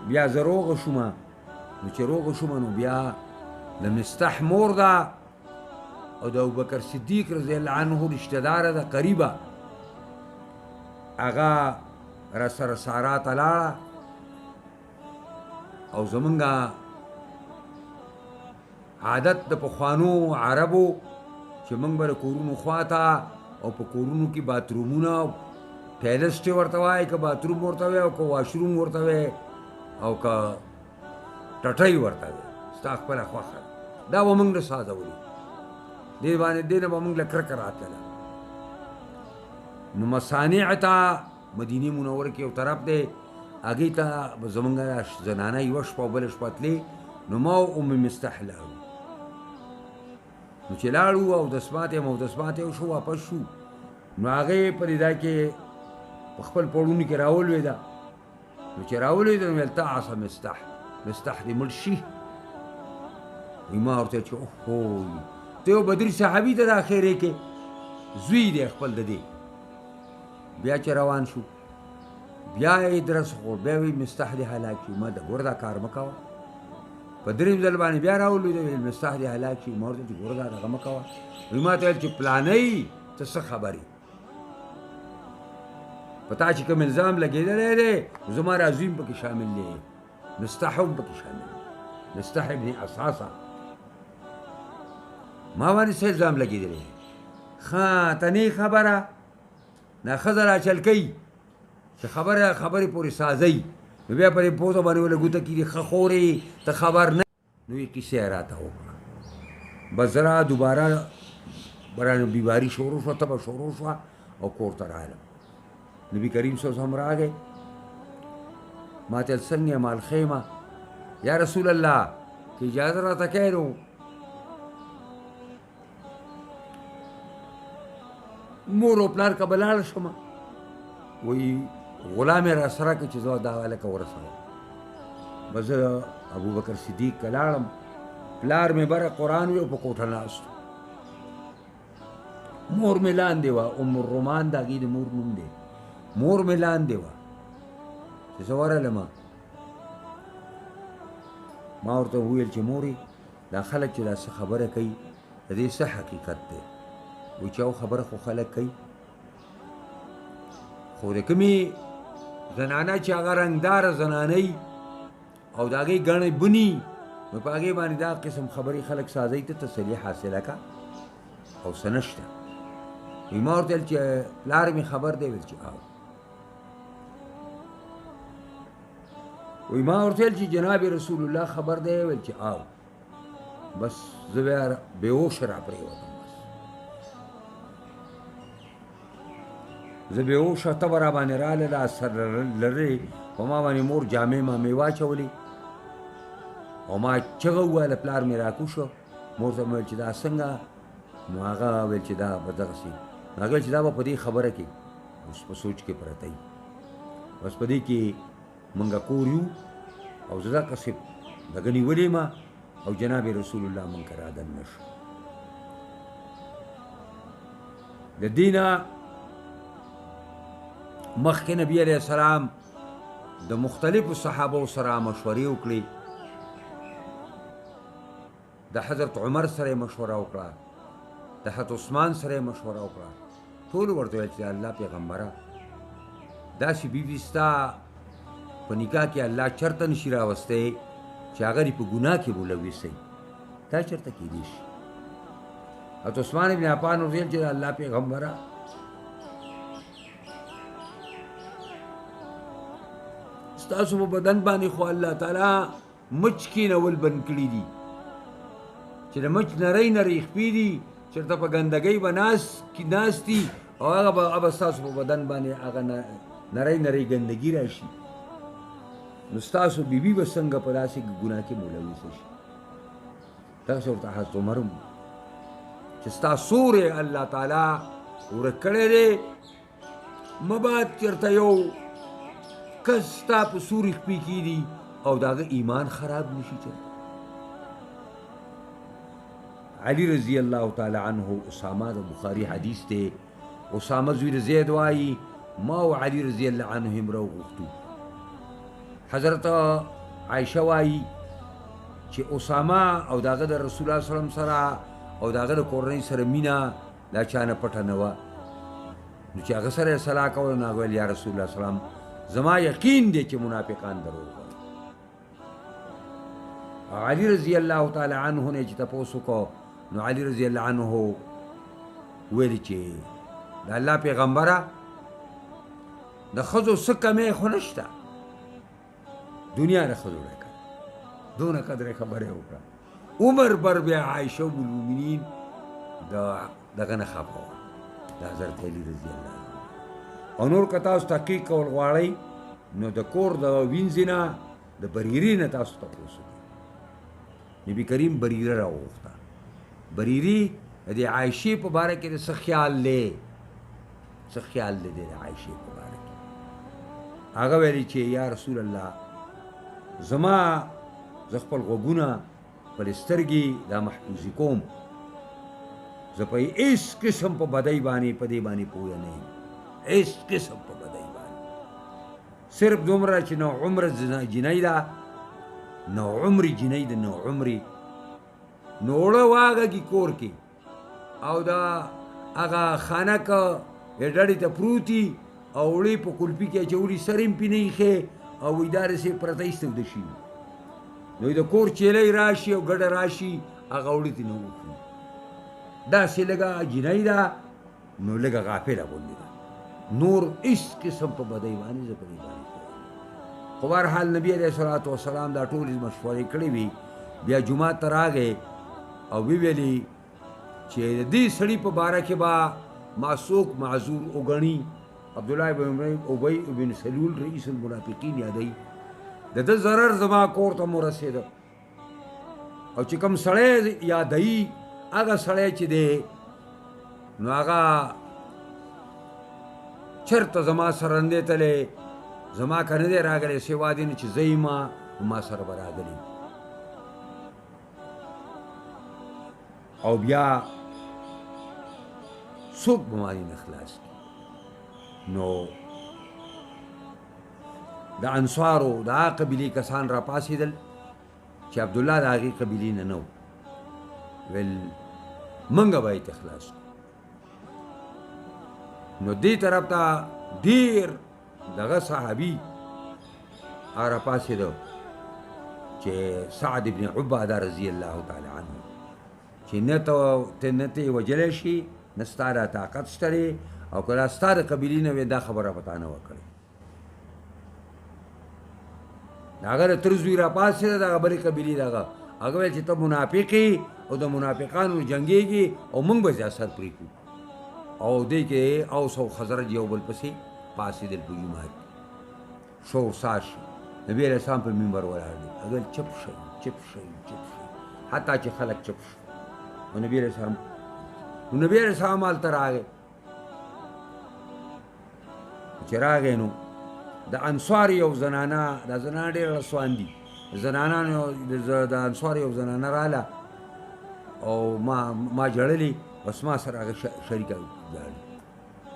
بیا زه روغه شومه نو چې روغه شومه نو بیا د مستح مور ده او د ابوبکر صدیق رضی الله عنه رشته داره ده قریبه هغه را سره سارا ته لاړه او زمونږ عادت د پخوانو عربو چې موږ به د کورونو خواته او په کورونو کې باترومونه ټایلسټ ورته وایي که باتروم ورته وایي او که واشروم ورته وایي او که ټټۍ ورته وایي ستا خپله خوښه دا به موږ نه سازولي دې نه به موږ له کرکه راتله نو مصانع ته مدینې منوره کې یو طرف دی هغې ته به زمونږ زنانه یوه شپه او بله شپه تلې نو ما او ام مستح لاړو نو چې لاړو او دسمات یې شو واپس شو نو هغې په دې ځای کې په خپل پوړونو کې راولوېده نو چې راولوېده نو ویل تعص مستح دې مړ شي وایي ما ورته چې اوهو ته یو بدري صحابي ته دا خیرې کې زوی دی خپل د دې بیا چې روان شو بیا یې درس خور بیا وایي مستح دې هلاک شي ما د ګوره دا کار مه کوه په درېیم ځل باندې بیا راولوېده ویل مستح دې هلاک شي ما ورته چې ګوره دا دغه مه کوه وایي ما ته ویل چې پلانۍ ته څه خبرې په تا چې کوم الزام لګېدلی دی زما راځوي هم پکې شامل دی مستح هم پکې شامل دی مستح ابن اساسه ما باندې څه الزام لګېدلی دی ښه ته نه خبره دا ښځه راچل کوي چې خبرې پورې سازئ نو بیا په دې پوزه باندې ولې ګوته کېږي ښه خورې ته خبر نه نو یې کیسې یې راته وکړه بس زه دوباره برانه بیماري شروع شوه تبه شروع شوه او کور ته راغلم نبي کریم صلی الله علیه وسلم راغی ما ته څنګه مال خیمه یا رسول الله که اجازه راته کوې نو مور او پلار که به لاړه شمه وایي غلام یې را سره کړه چې زه دا هلکه ورسوم بس زه ابوبکر صدیق که لاړم پلار مې بره قرآن وی او په کوټه ناست مور مې لاندې وه ام الرومان د هغې د مور نوم دی مور مې لاندې وه چې زه ورغلم ما ورته وویل چې مورې دا خلک چې دا څه خبره کوي د دې څه حقیقت دی وایي چې او خبره خو خلک کوي خو د کومې زنانه چې هغه رنګداره زنانۍ او د هغې ګڼې بني نو په هغې باندې دا قسم خبرې خلک سازی ته تسلي حاصله که او څه نشته وایي ما ورته ویل چې پلار مې خبر دی ویل چې او وایي ما ورته ویل چې جناب رسول الله خبر دی ویل چې او بس زه بیا بېهوشه را پرېوتم زه بېهوشه تبه را باندې راغله دا سر لرې په ما باندې مور جامې مامې واچولې او ما چغه وویله پلار مې راکوشو مور ته مې ویل چې دا څنګه نو هغه ویل چې دا به دغسې هغه ویل چې دا به په دې خبره کې اوس په سوچ کې پرته وي بس په دې کې موږ کور یو او زه دقسې دغه نیولې ما او جناب رسول الله موږ ته رادننه شو د دې نه مخکې نبي علیه السلام د مختلفو صحابو سره مشورې وکړې. د حضرت عمر سره مشوره وکړه، د حضرت عثمان سره مشوره وکړه. ټولو ورته ویل چې الله پیغمبره داسې بیبي ستا په نکاح کې الله چرته نشي راوستی چې هغه دې په ګناه کې ملوثوي، دا چېرته کیدی شي؟ حضرت عثمان ابن عفان ویل چې الله پیغمبره ستاسو په بدن باندې خو الله تعالی مچ کینول بند کړي دي چې د مچ نری نری خپې دي چېرته په ګندګۍ به ناست دي او هغه به ستاسو په بدن باندې هغه نری نری ګندګي راشي، نو ستاسو بیبي به څنګه په داسې ګناه کې ملوثه شي؟ دغسې ورته حضرت عمر هم چې ستا سور یې الله تعالی ورک کړی دی، مباد چېرته یو کس ستا په سورې خپې کېږدي او د هغه ایمان خراب نشي چېرته. علي رضی الله تعالی عنه اسامه د بخاري حدیث دی، اسامه زوی د زید وایي ما او علي رضی الله عنه هم راوغوښتو. حضرت عایشه وایي چې اسامه او د هغه د رسول الله صلی الله علیه وسلم سره او د هغه د کورنۍ سره مینه لا چا نه پټه نه وه، نو چې هغه سره یې صلاح کوله نو هغه ویل یا رسول الله صلی الله علیه وسلم زما یقین دی چې منافقان دروغ وایي. علي رضی الله تعالی عنه نه چې تپوس وکړو نو علي رضی الله عنه ویلي چې د الله پیغمبره د ښځو څه کمی خو نشته، دنیا د ښځو ډکه دونه قدرې خبرې وکړه. عمر بر بیا عایشه ام المؤمنین دغه نه خفه وه، د حضرت علي رضی الله عنه. او نور که تاسو تحقیق کول غواړئ نو د کور د وینځې نه د بریرې نه تاسو تپوس وکړئ. نبي کریم بریره راوغوښته. بریري د عایشې په باره کې د څه خیال دی، څه خیال دی د عایشې په باره کې؟ هغه ویلي چې یا رسول الله زه خپل غوږونه خپل سترګې دا محفوظې کوم، زه په هېڅ قسم په بدۍ باندې په دې باندې پوهه نه یم، هېڅ قسم په بدۍ باندې، صرف دومره چې نو عمر جنۍ ده، نو عمري جنۍ ده، نو عمري نوړه واغږي کور کې او دا هغه خانک ډډې ته پروتي او وړې په کلپي کې اچولي سر یې پې نه ایښی او وایي دا داسې پرته ایستوده شي، نو د کور چیلی راشي او ګډه راشي هغه وړې ته نه وخوري. داسې لږه جنۍ ده، نو لږه غافله غوندې ده، نور هېڅ قسم په بدۍ باندې زه په دې باندې پوهېږم. خو بهرحال نبي علیه الصلاة وسلام دا ټولې مشورې کړې وي. بیا جومات ته راغی او ویلي چې د دې سړي په باره کې به ما څوک معذور وګڼي. عبدالله بن ابی بن سلول رئیس المنافقین یادوي د ده ضرر زما کور ته مو رسېده، او چې کوم سړی یادوي هغه سړی چې دی نو هغه چېرته زما سره نه دی تللی، زما که نه دی راغلی سوا دې نه چې زه یمه نو ما سره به راغلی. او بیا څوک بیماري نه خلاص کړي. نو د انصارو د هغه قبیلې کسان را پاڅېدل چې عبدالله د هغې قبیلې نه و، ویل موږ به یې خلاص کړو. نو دې طرف ته ډېر دغه صحابي را پاڅېده چې سعد بن عباده رضی الله تعالی عنه چې نه ته یې وجلی شي، نه ستا دا طاقت شته دی، او که دا ستا د قبیلې نه وې دا خبره به تا نه وه کړې. د هغه د تر زوی را پاڅېده د هغه بلې قبیلې د هغه ویل چې ته منافق یې او د منافقانو جنګېږي او موږ به سیاست پرېږدو. او دې کې اوس او خزرج یو بل پسې پاڅېدل په جومات کې، شور ساز شي. نبي علیه السلام په منبر ولاړ دی، هغه ویل چپ شئ چپ شئ چپ شئ، حتی چې خلک چپ شو. نو نبي علیه السلام هلته راغی. چې راغی نو د انصار یو زنانه، دا زنانه ډېره رسوان دي، د انصار یو زنانه راله او ما ژړلې، بس ما سره هغه شریکه ژاړي.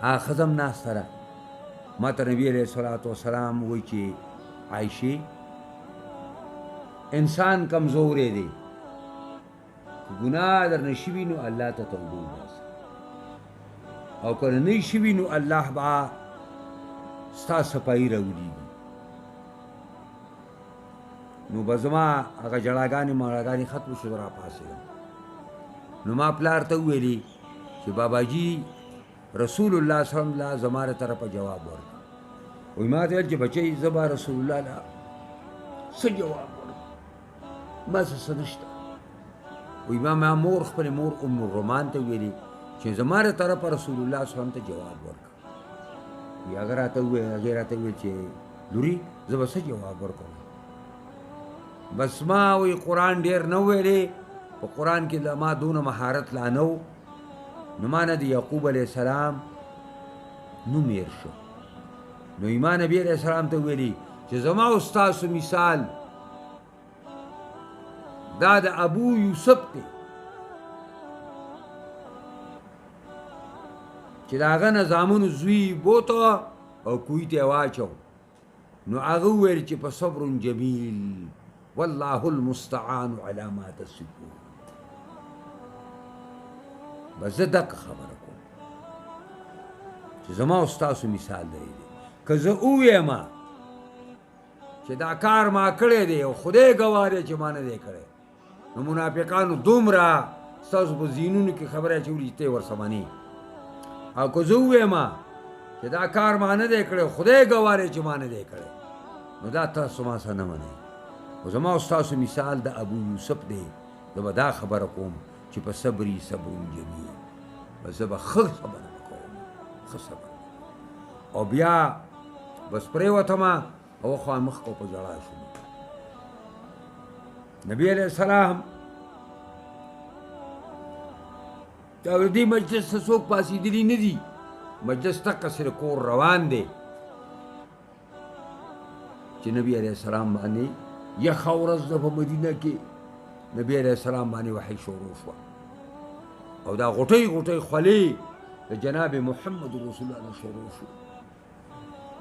هغه ښځه هم ناسته ده ما ته نبي علیه الصلاة وسلام وایي چې عایشې انسان کمزوری دی که ګناه درنه شوي نو الله ته توبه وباسه او که نه شوي نو الله به ستا صفایي راولیږي نو به زما هغه ژړاګانې مړاګانې ختمې شو را پاڅېدم نو ما پلار ته وویلې چې باباجي رسول الله صلی الله علیه وسلم زما له طرفه جواب ورکړه وایي ما ته ویل چې بچی زه به رسول الله له څه جواب ورکړم ما څه نشته وایي ما مور خپلې مور ام الرومان ته ویلې چې زما له طرفه رسول الله صلی الله علیه وسلم ته جواب ورکړه وایي هغه راته وویل هغې راته وویل چې لوري زه به څه جواب ورکړم بس ما وی قرآن ډیر نه ویلې په قرآن کې ما دونه مهارت لا نه و نو ما نه د یعقوب علیه السلام نوم هېر شو نو ما نبي علیه السلام ته ویلي چې زما او ستاسو مثال دا د ابو یوسف دی چې د هغه نه زامنو زوی بوته او کوی ته یې واچو نو هغه وویل چې په صبر جمیل والله المستعان على ما تصفون بس زه دقه خبره کوم چې زما او ستاسو مثال دی که زه ووایم چې دا کار ما کړی دی او خدای ګواه دی چې ما نه دی کړی نو منافقانو دومره ستاسو په ذهنونو کې خبره اچولي چې ته یې ورسه منې او که زه ووایم چې دا کار ما نه دی کړی خدای ګواه دی چې ما نه دی کړی نو دا تاسو ما سره نه منئ او زما او ستاسو مثال د ابو یوسف دی زه به دا خبره کوم چې په صبري صبر جمیل بس زه به ښه خبره کوم ښه صبر او بیا بس پرېوتم او خوا مخ کو په ژړا شوم نبي علیه السلام دا دې مجلس ته څوک پاسېدلي نه دي مجلس تقصر کور روان دی چې نبي علیه السلام باندې یخه ورځ ده په مدینه کې نبي علیه السلام باندې وحی شروع شوه او دا غوټۍ غوټۍ خولې د جناب محمد رسول الله شروع شو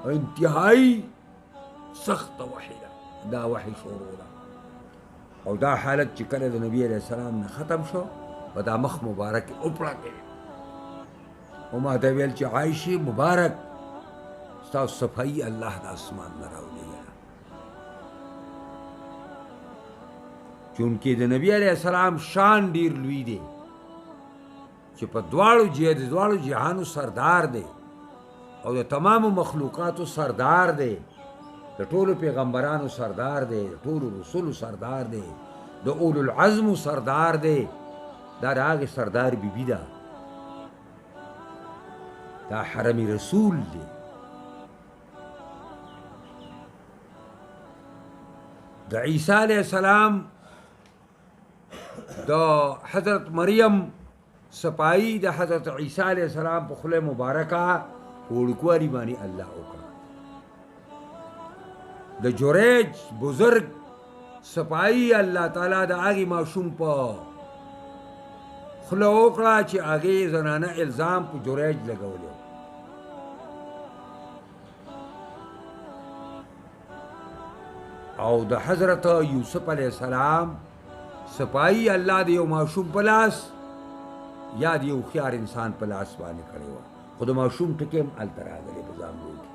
او انتهایی سخت وحی ده دا وحی شروع ده او دا حالت چې کله د نبي علیه السلام نه ختم شو په دا مخ مبارک اوپړه کړې او ما ته ویل چې عایشې مبارک ستاسو صفایي الله د اسمان نه راولېږي چونکې د نبی علیه السلام شان ډیر لوی دی چې په دواړو جهانو سردار دی او د تمامو مخلوقاتو سردار دی د ټولو پیغمبرانو سردار دی د ټولو رسولو سردار دی د اولو العزمو سردار دی دا د هغې سردار بیبي ده دا حرم رسول دی د عیسی علیه السلام د حضرت مریم صفایي د حضرت عیسی علیه السلام په خوله مبارکه په وړوکوالي باندې الله وکړه د جریج بزرگ صفایي الله تعالی د هغې ماشوم په خوله وکړه چې هغې زنانه الزام په جریج لګولی او د حضرت یوسف علیه السلام صفایي الله د یو ماشوم په لاس یا د یو هوښیار انسان په لاس باندې کړې وه خو د ماشوم ټکې هم هلته راغلی په زانګو کې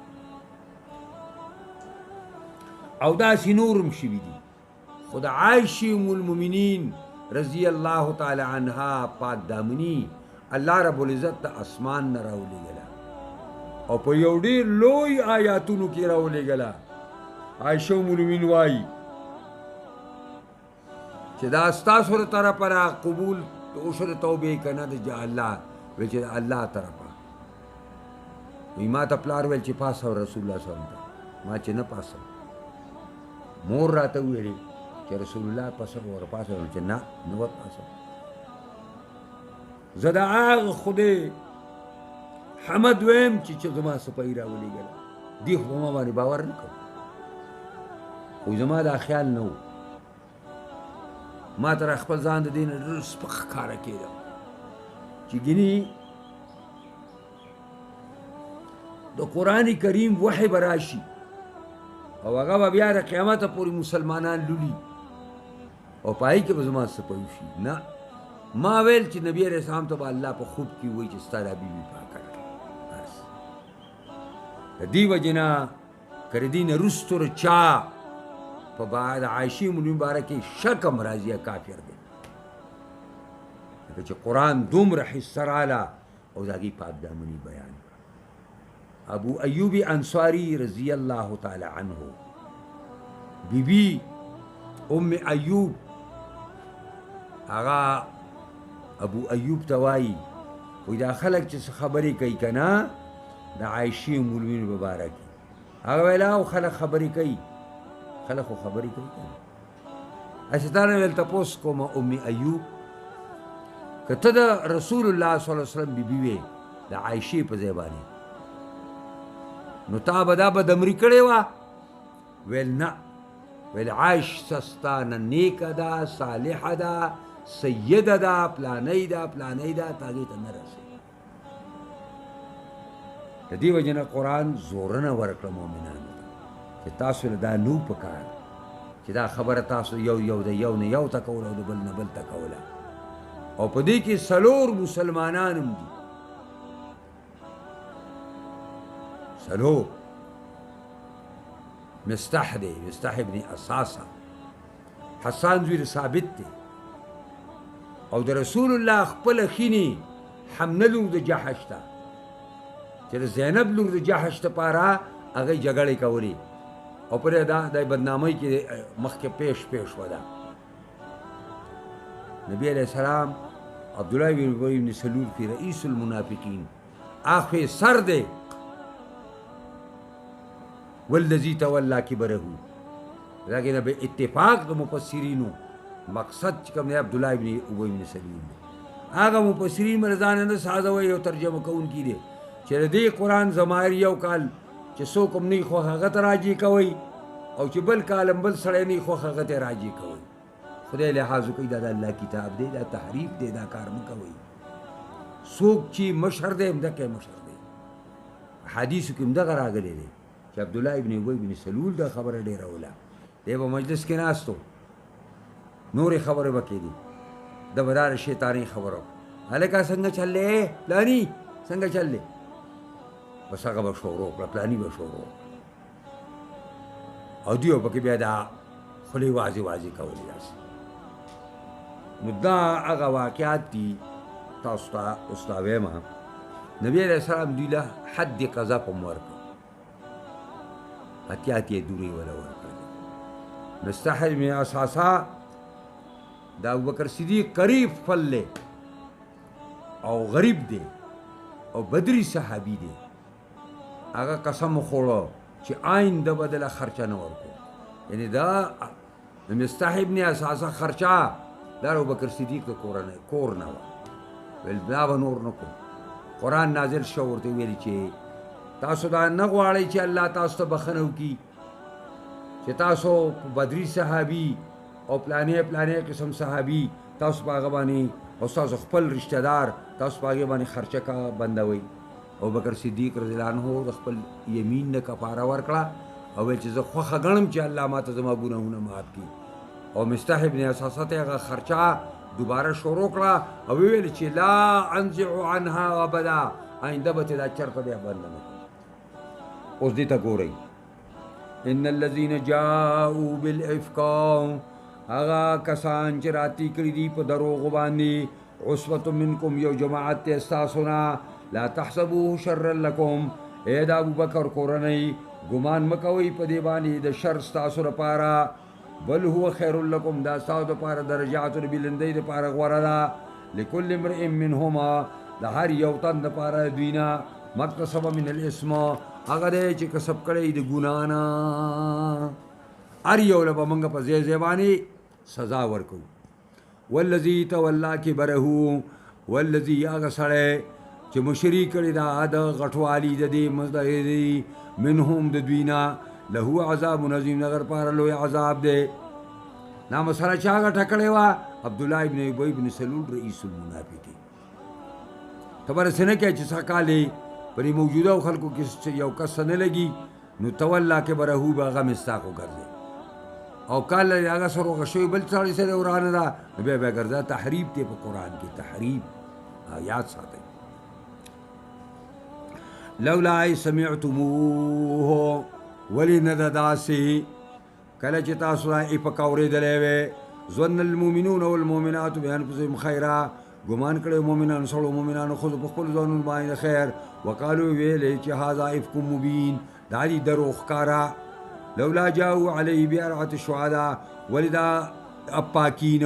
او داسې نور هم شوي دي خو د عایشې ام المؤمنین رضی الله تعالی عنها پاک دامني الله رب العزت د اسمان نه راولېږله او په یو ډېر لوی آیاتونو کې راولېږله عایشه ام المؤمنین وایي چې دا ستاسو له طرفه را قبول وشو د توبې که نه د الله ویل چې د الله طرفه وایي ما ته پلار ویل چې پاسه رسول الله صلی الله علیه وسلم ما چې نه پاسم مور راته وویلې چې رسول الله پسه به ورپاسه چې نه نه ورپاسم زه د هغه خدای حمد ویم چې زما صفایي راولېږله دې خو په ما باندې باور نه کوم خو زما دا خیال نه و ما تر خپل ځان د دې نه ډېر سپک ښکاره کېدم چې ګینې د قرآن کریم وحی به راشي او هغه به بیا د قیامته پورې مسلمانان لولي او په هغې کې به زما څه پوه شي. نه، ما ویل چې نبي علیه السلام ته به الله په خوب کې وایي چې ستا دا بیبي پاکه کړه. بس د دې وجې نه که د دې نه وروستو چا په د عایشې مولوي باره کې شک هم راځي کافر دی، ځکه چې قرآن دومره حصه راله او د هغې پاک دامني بیان. ابو ایوب انصاری رضی اللہ تعالی عنہ بی بی ام ایوب آغا ابو ایوب توائی وی دا خلق چس خبری کئی کنا دا عائشی مولوین مبارکی آغا ویلاو خلق خبری کئی، خلقو خبری کئی کنا اشتانا ویلتا پوس کوما ام ایوب که تا دا رسول اللہ صلی اللہ علیہ وسلم بی بیوی دا عائشی پا زیبانی نو تا به دا بدمري کړې وه؟ ویل نه، ویل عایش سستانه نیکه ده، صالحه ده، سیده ده، پلانی ده پلانی ده، تا هغې ته نه رسېږي. د دې وجې نه قرآن زورنه ورکړه مؤمنانو ته چې تاسو له دا نو پکار چې دا خبره تاسو یو د یو نه یو ته کوله او د بل نه بل ته کوله، او په دې کې څلور مسلمانان هم دي، سلو مستح دی، مستح ابن اساسا، حسان زوی ثابت دی، او د رسول الله خپل خینی حمله لور د جحش ته چې د زینب لور د جحش ته پاره هغه جګړې کولې او پرې دا د بدنامۍ کې مخکې پیش ودا. نبی علیہ السلام عبدالله بن ابی بن سلول کی رئیس المنافقین آخر سر دے والذی تولا کبره، لیکن اب اتفاق د مفسرینو مقصد چې کوم دی عبدالله بن ابی بن سلول هغه مفسرین مرزان نه سازوي او ترجمه کوونکي دي چې د دې قرآن زمایر یو کال چې څوک هم نه خوښ هغه ته راجع کوئ او چې بل کال هم بل سړی نه خوښ هغه ته راجع کوئ. خدای لحاظ کوي دا د الله کتاب دی، دا تحریف دی، دا کار مه کوئ. څوک چې مشر دی همدغه مشر دی. حدیثو کې همدغه راغلی دی چې عبدالله ابن ابی بن سلول دا خبره ډېره وله، دی به مجلس کې ناستو نورې خبرې به کېدي، د به دا شیطاني خبره هلکه څنګه چل دی پلاني څنګه چل دی، بس هغه به شروع کړه، پلاني به شروع او دیو پکې بیا دا خولې واضح کولې داسې. نو دا هغه واقعات دي تاسو ته اوس دا وایم. نبي علیه السلام دوی له حد قذف هم ورکړ، اتیا دورې وله ورکړلې. مستح بن اساسا دا ابوبکر صدیق قریب فل دی او غریب دی او بدری صحابي دی، هغه قسم وخوړه چې آینده به دله خرچه نه ورکو، یعنې دا د مستح ابن اساسا خرچه دا ابوبکر صدیق د کور نه وه، ویل دا به نور نه کوم. قرآن نازل شو ورته ویلي چې تاسو دا نه غواړئ چې الله تاسو ته بخښنه وکړي چې تاسو بدري صحابي او پلانې قسم صحابي تاسو په هغه باندې او تاسو خپل رشته دار تاسو په هغې باندې خرچه کا بندوئ. ابوبکر صدیق رضی الله عنه د خپل یمین نه کفاره ورکړه او ویل چې زه خوښه ګڼم چې الله ماته زما ګناهونه معاف کړي. او مستح ابن اساسا ته هغه خرچه دوباره شروع کړه او ویل چې لا انزع عنها ابدا، آینده به دا چرته بیا بنده نه کړم. اوس دې ته ګورئ، ان الذین جاءوا بالافک، هغه کسان چې راتی کړي دي په دروغو باندې، عصبة منکم یو جماعت ته ستاسو نه، لا تحسبوه شرا لکم، اے د ابوبکر کورنۍ ګمان مه کوئ په دې باندې د شر ستاسو لپاره، بل هو خیر لکم، دا ستاسو دپاره درجات بلندۍ دپاره غوره ده، لکل امرئ منهما، د هر یو تن دپاره دوی نه، مکتسب من الاسم، هغه دی چې کسب کړی د ګناه نه، هر یو له به موږ په ځای باندې سزا ورکوو. والذي تولا کبره، والذي هغه سړی چې مشري کړې ده د غټوالي د دې مزدهري منهم د دوی نه، له عذاب عظیم، نظر پاره لوی عذاب دی. دا مسله چا غټه کړې وه؟ عبدالله ابن ابی بن سلول رئیس المنافقین. خبره څه نه کوي چې څه کالې په دې موجوده خلکو کې یو کس نه لګي نو تولا کې به رهو به هغه مستاق وګرځي او کله هغه سره غشوي بل سړی سره ورانه ده نو بیا به ګرځه تحریف دی په قرآن کې تحریف یاد ساتئ لولا ای سمعتموه ولی نه ده داسې کله چې تاسو یې پکې اورېدلی وې ظن المؤمنون والمؤمنات بانفسهم خیرا ګمان کړی مؤمنانو سړو مؤمنانو ښځو په خپلو ځانونو باندې خیر وقالو ویلې چې هذا افک مبین دا دي درو ښکاره لولا جاءوا علیه بأربعة شهداء ولې دا پاکین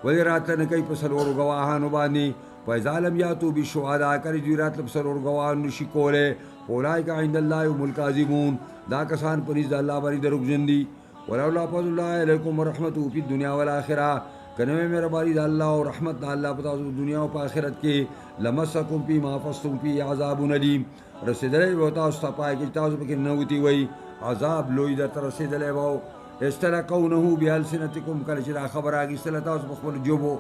ولې راتله نه کوي په څلورو ګواهانو باندې فاذا لم یاتوا بالشهداء کله دوی راتله په څلورو ګواهانو نشي کولی اولئک عند الله هم الکاذبون دا کسان په نزد الله باندې دروغجن دي ولولا فضل الله علیکم ورحمته فی الدنیا والآخرة کنه مهربانی د الله او رحمت د الله په تاسو دنیا او په آخرت کې لمسکم فیما افضتم فی عذاب الیم رسیدلی به تاسو ته پای کې تاسو پکې ننوتي وئ عذاب لوی درته رسېدلی به استلقونه بألسنتکم کله چې دا خبره اخیستله تاسو په خپلو ژبو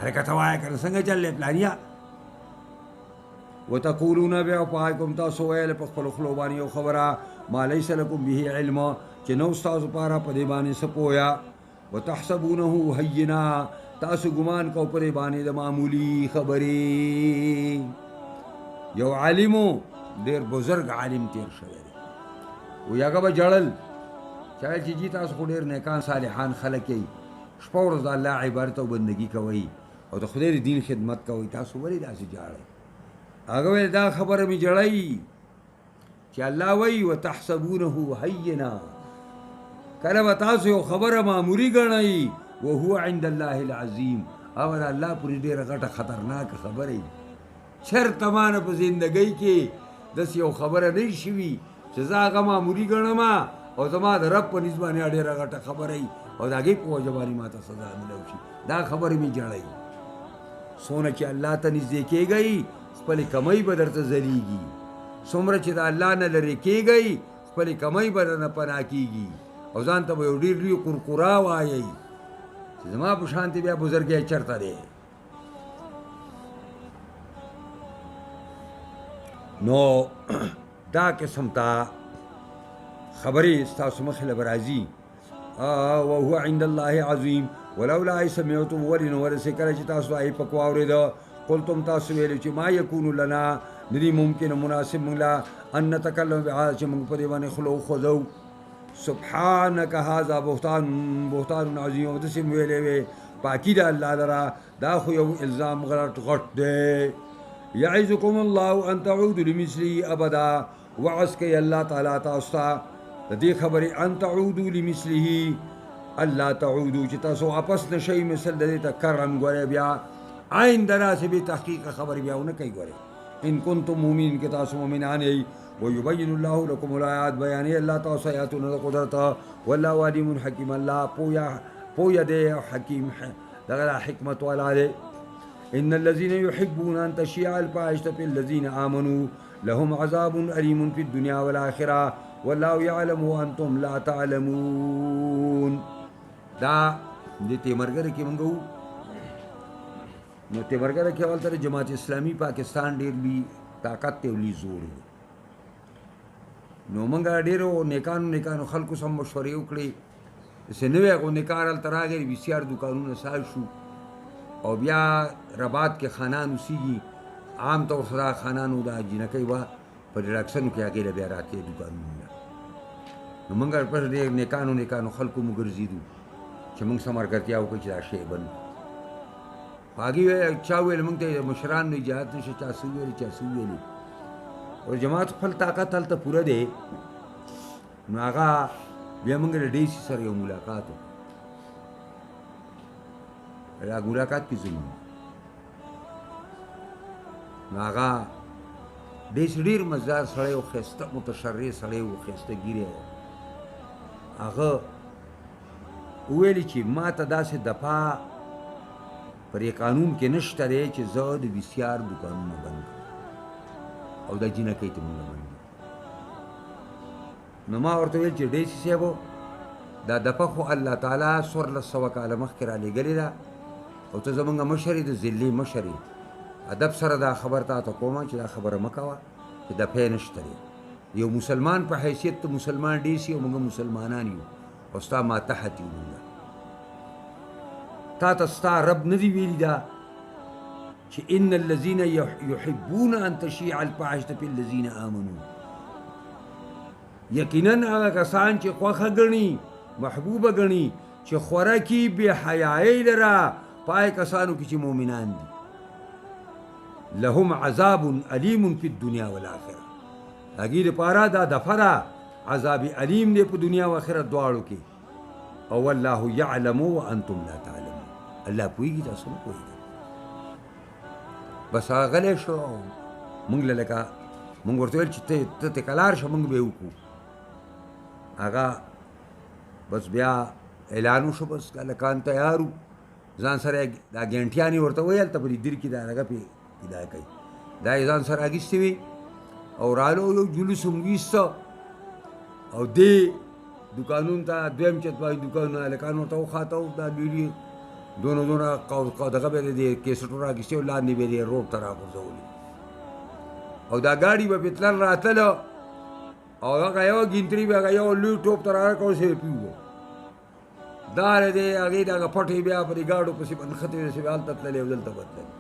هلکه ته وایه که نه څنګه چل دی پلانیه وتقولون بیا پای کوم تاسو ویل په خپلو خولو باندې یو خبره ما لیس لکم به علم چې نو ستاسو پاره په دې باندې څه پوهه وتحسبونه هینا تاسو ګمان کو په دې باندې د معمولی خبرې یو عالمو ډېر بزرګ عالم تیر شوی دی وی هغه به ژړل چا چې جي تاسو خو ډېر نیکان صالحان خلک یئ شپه ورځ د الله عبادت او بندګي کوئ او د خدای د دین خدمت کوئ تاسو ولې داسې ژاړئ هغه ویل دا خبره مې ژړئ چې الله وایي وتحسبونه هینا کله به تاسو یو خبره معمولي ګڼئ وهو عند الله العظیم او د الله پورې ډېره غټه خطرناکه خبره وي چېرته مانه په زندګۍ کې داسې یو خبره نه شوي چې زه هغه معمولي ګڼم او زما د رب په نسبت باندې ډېره غټه خبره وي او د هغې په وجه باندې ما ته سزا ملو شي دا خبرې مې ژړئ څومره چې الله ته نږدې کېږئ خپلې کمۍ به درته ځلیږي څومره چې د الله نه لرې کېږئ خپلې کمۍ به درنه پناه کېږي او ځان ته به یو ډېر لوی قرقرا وایئ چې زما په شانتې بیا بزرګی چېرته دی نو دا قسم ته خبرې ستاسو مخې له به راځي وهو عند الله عظیم ولولا ای سمعتم ولې نو ورسې کله چې تاسو آی پک واورېده قلتم تاسو ویلو چې ما یکونو لنا ندي ممکن مناسب موږ له ان نتکلم بهذا چې موږ په دې باندې خوله وخوځو سبحانک هذا بهتان عظیم او داسې مې ویلې وې پاکي د الله لره دا خو یو الزام غټ دی یعظکم الله ان تعودوا لمثله ابدا وعظ کوي الله تعالی تاسو ته د دې خبرې ان تعودوا لمثله الله تعودوا چې تاسو واپس نشئ مثل د دې ته کرن ګورئ بیا آئنده داسې بې تحقیقه خبرې بیا ونه کوي ګورئ ان کنتم مؤمنین که تاسو مؤمنان یئ ویبین الله لکم الآیات بیانې الله تاسو آیاتونه د قدرت والله علیم حکیم الله پویه دی او حکیم دغه حکمت والا دی ان الذين يحبون ان تشيع الفاحشه في الذين امنوا لهم عذاب اليم في الدنيا والاخره والله يعلم وانتم لا تعلمون دا دې تیمرګر کې مونږ نو تیمرګر کې ولته جماعت اسلامي پاکستان ډېر لوی طاقت ته لوی زور دی نو مونږ ډېرو نیکانو خلکو سم مشورې وکړې داسې نوی غونډکار هلته راغی وي سی آر دوکانونه سال شو او بیا رباط کې خانان اوسېږي عام طور سره خانانو دا جینکۍ وه په ډیرکسنو کې هغې له بیا راتلې دوکانونه نو مونږ پس ډېر نیکانو خلکو مو ګرځېدو چې مونږ څه ملګرتیا وکړو چې دا شی بند خو هغې چا وویل مونږ ته مشران نو اجازت نشته چا څه وویلې چا څه وویلې او جماعت خپل طاقت هلته پوره دی نو هغه بیا مونږ له ډیسي سره یو ملاقات وکړو هغه ملاقات کې زموږ نو هغه ډېر ډېر مزدار سړی و ښایسته متشرع سړی و ښایسته ګیری و هغه وویلې چې ما ته داسې دفعه پر یې قانون کې نشته دی چې زه د وي سي آر دوکانونه بند کړم او دا جینکۍ ته مونږ بند نو ما ورته ویل چې ډیسي صاحبو دا دفعه خو الله تعالی 1400 کاله مخکې رالیږلې ده او ته زمونږ مشر یې د ضلعې مشر یې ادب سره دا خبر تا ته کومه چې دا خبره مه کوه چې دفع نشته دی. یو مسلمان په حیثیت ته مسلمان ډېر سي او موږ مسلمانان یو او ستا ماتحت یو موږ. تا ته ستا رب نه دي ویلي دا چې ان الذین یحبون ان تشیع الفاحشة فی الذین آمنوا، یقینا هغه کسان چې خوښه ګڼي محبوبه ګڼي چې خوره کي بې حیایۍ لره پای کسانو کې چې مؤمنان دي. لهم عذاب علیم فی الدنیا والآخرة، هغې دپاره دا دفه ده عذاب علیم دی په دنیا و آخرت دواړو کې. او والله یعلم وانتم لا تعلمون، الله پوهېږي تاسو نه پوهېږئ. بس هغه غلی شو او موږ لکه موږ ورته ویل چې ته تکلار شه موږ به یې وکړو. هغه بس بیا اعلان وشو، بس هلکان تیار وو، ځان سره دا ګینټیانې ورته ویل هلته په دې دیر کې دا هغه پې پیدا کوي، دا یې ځان سره اخیستې وي او رالو یو جلوس هم ویسته او دې دوکانونو ته دویم چت باندې دوکانونه هلکان ورته وخاته وو. دا بیډي دونه دغه به د کیسټو رااخیستې او لاندې به یې روډ ته راغورځولې او دا ګاډي به پې تلل راتله او هغه یوه ګینتري به هغه یو لوی ټوپ ته راکړ سیپي وو. دا دی هغې د هغه پټې بیا په دې ګاډو پسې به نښتې وې چې به هلته تللې او دلته به تللې.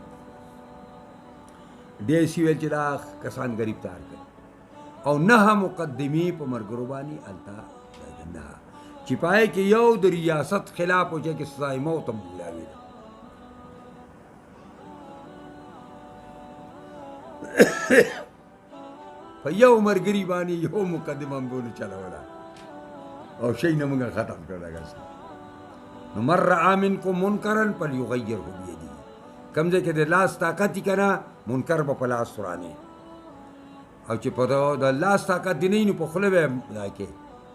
ډېر سي ویل چې دا کسان ګریفتار کړي او نهه مقدمې په ملګرو باندې هلته نه چې په هغې کې یو د ریاست خلاف و چې کې سزای موت هم ملاوي ده. په یو ملګري باندې یو مقدمه هم بونه چلوله او شی نه موږ ختم کړ. دغسې نو من رعا منکم منکرا فلیغیره بیده، کوم ځای کې د لاس طاقت وي که نه منکر به په لاس ورانې او چې په د لاس طاقت دی نه وي نو په خوله به یې دا کې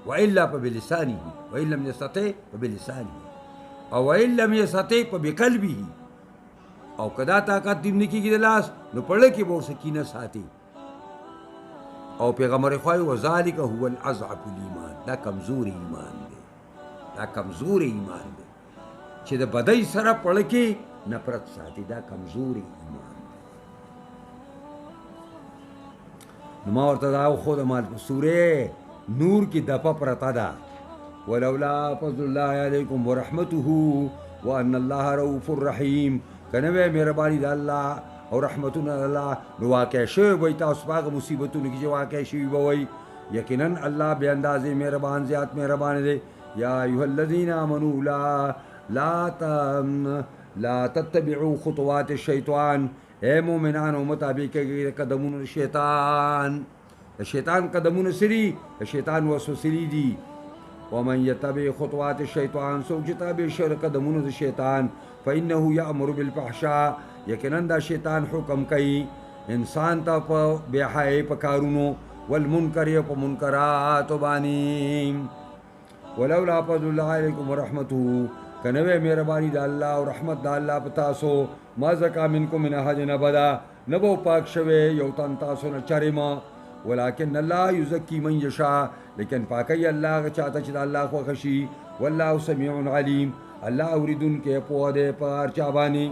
والا فبلسانه وان لم یستطع فبلسانه او وان لم یستطع فبقلبه، او که دا طاقت دې نه کېږي د لاس نو په زړه کې به ورسه کینه ساتي. او پیغمبر خو وایي وذلک هو الاضعف الایمان، دا کمزور ایمان دی، دا کمزور ایمان دی چې د بدۍ سره په زړه کې نفرت ساتي، دا کمزور ایمان دی. نو ما ورته دا وښوده مال په سورې نور کې دپه پرته ده ولولا فضل الله علیکم ورحمته وان الله رؤوف رحیم، که نه وی مهرباني د الله او رحمتونه د الله نو واقع شوی به تاسو په هغه مصیبتونو کې چې واقع شوي به وی. یقینا الله بې اندازې مهربان زیات مهربان دی. یا ایها الذین آمنوا لا تتبعوا خطوات الشیطان، اے مومنانو مطابق قدمونو شیطان، د شیطان قدمونه سری د شیطان وسوسې دي. ومن یتبع خطوات الشیطان، څوک چې تابع شي د قدمونو د شیطان فانه یامر بالفحشاء، یقینا دا شیطان حکم کوي انسان ته په بې حیایۍ په کارونو والمنکر او په منکراتو باندې. ولولا فضل الله علیکم ورحمته، که نه وی مهرباني د الله او رحمت د الله په تاسو ما زکا منکم من احد ابدا، نه به پاک شوی یو تن تاسو نه چرېما. ولكن الله یزکی من یشاء، لیکن پاکی الله هغه چاته چې د الله خوښه شي. والله سمیع علیم، الله اورېدونکی پوه دی په هر چا باندې.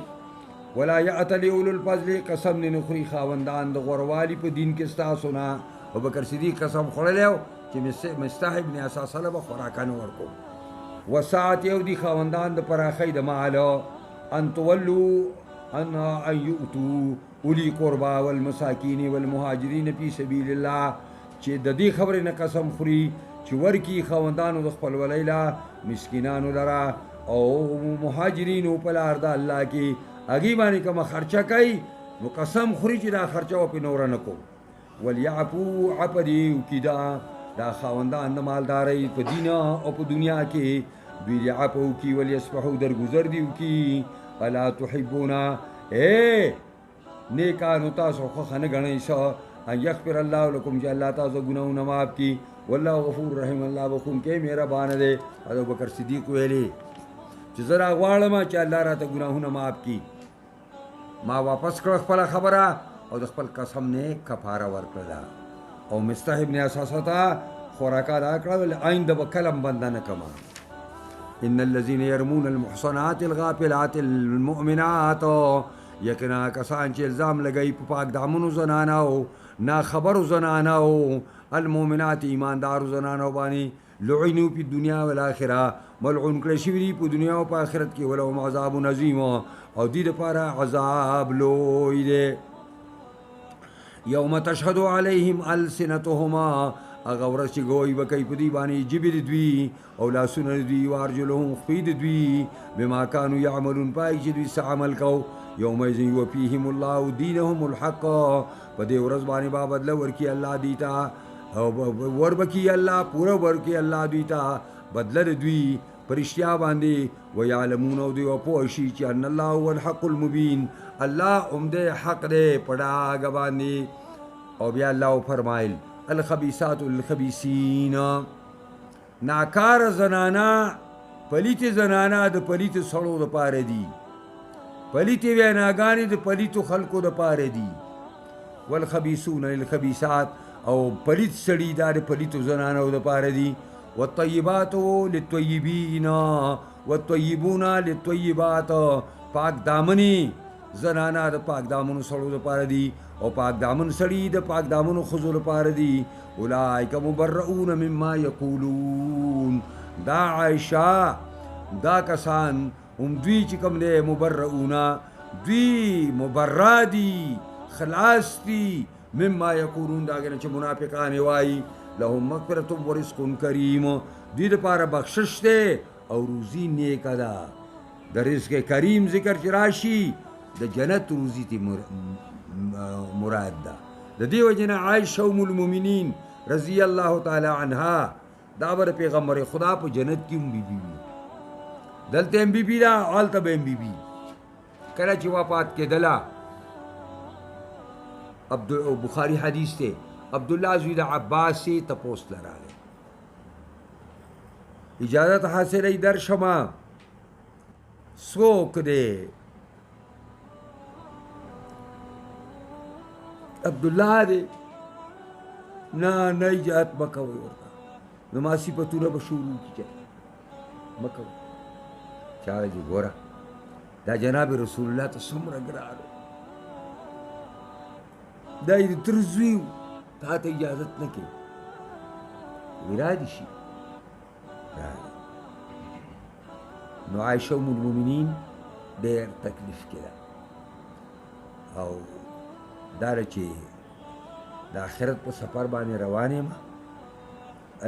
ولا یعتل اولو الفضل، قسم نه نخوري خاوندان د غوروالي په دین کې ستاسو نه. ابوبکر صدیق قسم خوړلی و چې مستح ابن اساسله به خوراکانه ورکوم. وسعت یو دي خاوندان د پراخۍ د مالو ان تولوا ان یؤتوا اولی قربا والمساکین والمهاجرین فی سبیل الله، چې د دې خبرې نه قسم خوري چې ورکي خاوندانو د خپل ولیلا مسکینانو لره او مهاجرینو په لار د الله کې هغې باندې کومه خرچه کوي نو قسم خوري چې دا خرچه به پې نوره نه کوو. ولیعفو عفه دې وکړي دا خاوندان د مالدارۍ په دین او په دنیا کې دوی دې عفه وکړي. ولیصفحو درګذر دې وکړي. الا تحبون، نیکانو تاسو خوښه نه ګڼئ څه ان یغفر الله لکم، چې الله تاسو ګناهونه معاف کړي. والله غفور رحیم، الله بخونکی مهربانه دی. ابوبکر صدیق ویلي چې زه راغواړم چې الله راته ګناهونه معاف کړي. ما واپس کړه خپله خبره او د خپل قسم نه کفاره ورکړه او مستح ابن اساسه ته خوراکه راکړه آینده به کلم بنده نه کړم. ان الذين يرمون المحصنات الغافلات المؤمنات، یقینا کسان چې الزام لګوي په پاک دامنو زنانو ناخبرو زنانو المؤمنات ایماندارو زنانو باندې لعنو په دنیا او آخرت ملعون کړي شوي دي په دنیا او په آخرت کې ولهم عذاب عظیم او دې لپاره عذاب لوی دی یوم تشهد علیهم السنتهما هغه ورځ چې ګوی به کوي په دوی باندې ژبې د دوی او لاسونه د دوی وارجلهم خپې د دوی بما کانوا یعملون پای چې دوی څه عمل کو یومئذ یوفیهم الله دینهم الحق په دې ورځ باندې به بدله ورکړي الله دوی ته او وربکي الله پوره ورکړي الله دوی ته بدله د دوی په رښتیا باندې ویعلمون او دوی پوه شي چې ان الله هو الحق المبین الله عمده حق دی په ډاګه باندې او بیا الله فرمایل الخبیثات للخبیثین ناکار زنانا پلیت زنانا د پلیت سړو د پاره دي پلیت ویناګانې د پلیتو خلکو د پاره دي والخبیثون للخبیثات او پلیت سړي دا د پلیتو زنانو د پاره دي والطیبات للطیبین والطیبون للطیبات پاک دامنی زنانا د پاک دامنو سړو د پاره دي او پاک دامن سړي د پاک دامنو ښځو لپاره دي اولئک مبرؤون مما یقولون دا عائشہ دا کسان هم دوی چې کوم دی مبرؤون دوی مبرا دي خلاص دي مما یقولون دا چې منافقان وایي لهم مغفرة ورزق کریم دوی لپاره بخشش دی او روزي نیکه ده د رزق کریم ذکر چې راشي د جنت روزي تی مراد ده د دې وجه نه عایشه ام المؤمنین رضی الله تعالی عنها دا بر پیغمبر خدا په جنت کې هم بیبي وي دلته هم بیبي ده هلته به هم بیبي کله چې وفات کېدله بخاری حدیث دی عبداللہ زوی د عباس سے تپوس لراغه اجازت حاصل در شما سوک دے عبداللہ دے نا اجازت مکوی ورطا نماسی پتونه بشورو کی چاہتا مکوی چاہتا جی گورا دا جناب رسول اللہ تا سمرا گرارو دا ایدی ترزویو تا ته اجازت نه کوي ارادي شي نو عائشه ام المؤمنین ډېر تکلیف کړه او دا چې د آخرت په سفر باندې روان یم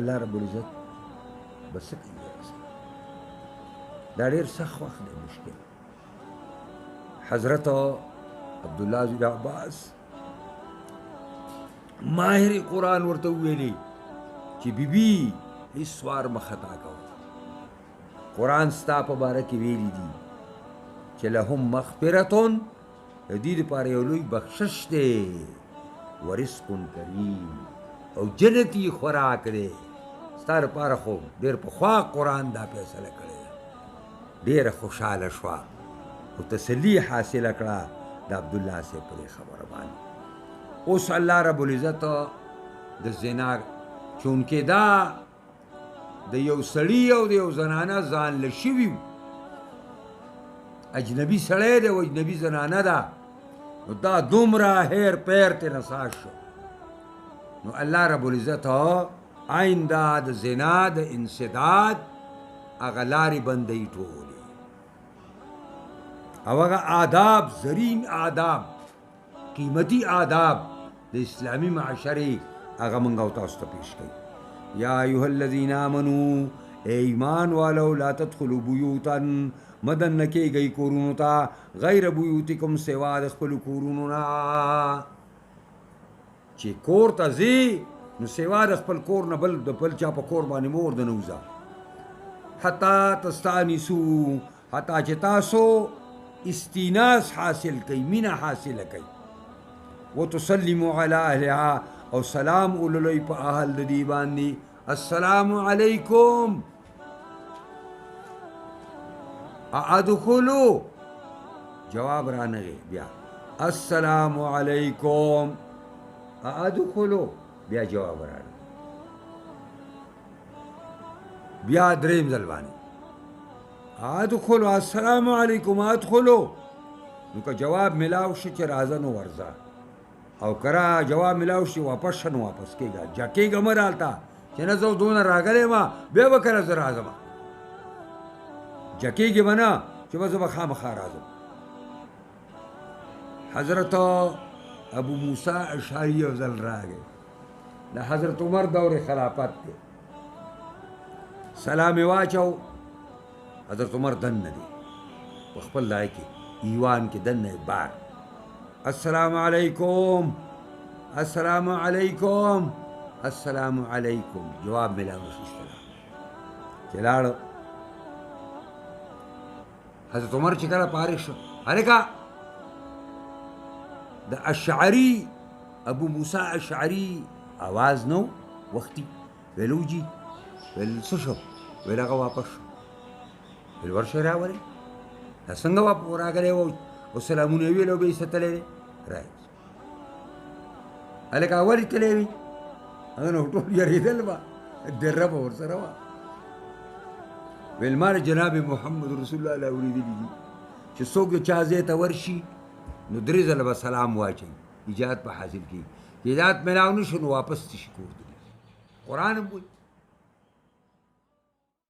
الله رب العزت بس کوي دا ډېر سخت وخت دی مشکل حضرت عبدالله زوی عباس ماهر قرآن ورته ویلي چې بیبي هیڅ وار مه خطا کوه قرآن ستا په باره کې ویلي دي چې لهم مغفرتون د دې لپاره یو لوی بخشش دی ورزق کریم او جنتي خوراک دی ستا لپاره خو ډېر پخوا قرآن دا فیصله کړې ده ډېره خوشحاله شوه او تسلي حاصله کړه د عبدالله صاحب په دې خبره باندې اوس الله رب العزت د زنا چونکې دا د یو سړي او د یو زنانه ځان له شوي اجنبي سړی دی او اجنبي زنانه ده نو دا دومره هیر پیر ترې نساز شو نو الله رب العزت آئنده د زنا د انسداد هغه لارې بندوي ټولې او هغه آداب زرین آداب قیمتی آداب د اسلامی معاشرې هغه موږ او تاسو ته پیش کوي یا ایها الذین آمنو ای ایمان والو لا تدخلوا بیوتا مدن نه کېږئ کورونو ته غیر بیوتکم سوا د خپلو کورونو نه چې کور ته ځې نو سوا د خپل کور نه بل د بل چا په کور باندې مه ورننه وځه حتی تستانسو حتی چې تاسو استیناس حاصل کړئ مینه حاصله کړئ وتسلموا علی اهلها او سلام اولوی په اهل د دې باندې السلام علیکم ادخلوا جواب رانغی بیا السلام علیکم ادخلوا بیا جواب رانغی بیا دریم ځل باندې ادخلوا السلام علیکم ادخلوا نو که جواب ملاو شي چې راځه نو ورځه او کرا جواب ملاو شي واپس شه نو واپس کېږه جکېږه مه رالته چې نه زه دونه راغلی ما بیا به کله زه راځم جکېږي به نه چې به زه به خامخا راځم حضرت ابو موسی اشعری یو ځل راغی د حضرت عمر دور خلافت دی سلام یې واچو حضرت عمر دننه دی په خپل ځای کې ایوان کې دننه بار السلام علیکم السلام علیکم السلام علیکم جواب ملاو نشي چې لاړ حضرت عمر چې کله فارغ شو هلکه د اشعري ابو موسی اشعري آواز نو وختي ویلو جي ویل څه شو ویل هغه واپس شو ویل ورشه راولې دا څنګه راغلی و او سلامونه یې ویل او به یې ستلی دی راځه هلکه ولې تللی وي هغه نو ټول یېرېدل به دره به ورسره وه ویل ما جناب محمد رسول الله اورېدلي دي چې څوک د چا ځای ته ورشي نو درې ځله به سلام واچوي ایجاد به حاصل کړي ایجاد میلاو نه شو نو واپس تشي کور ته قرآن هم وایي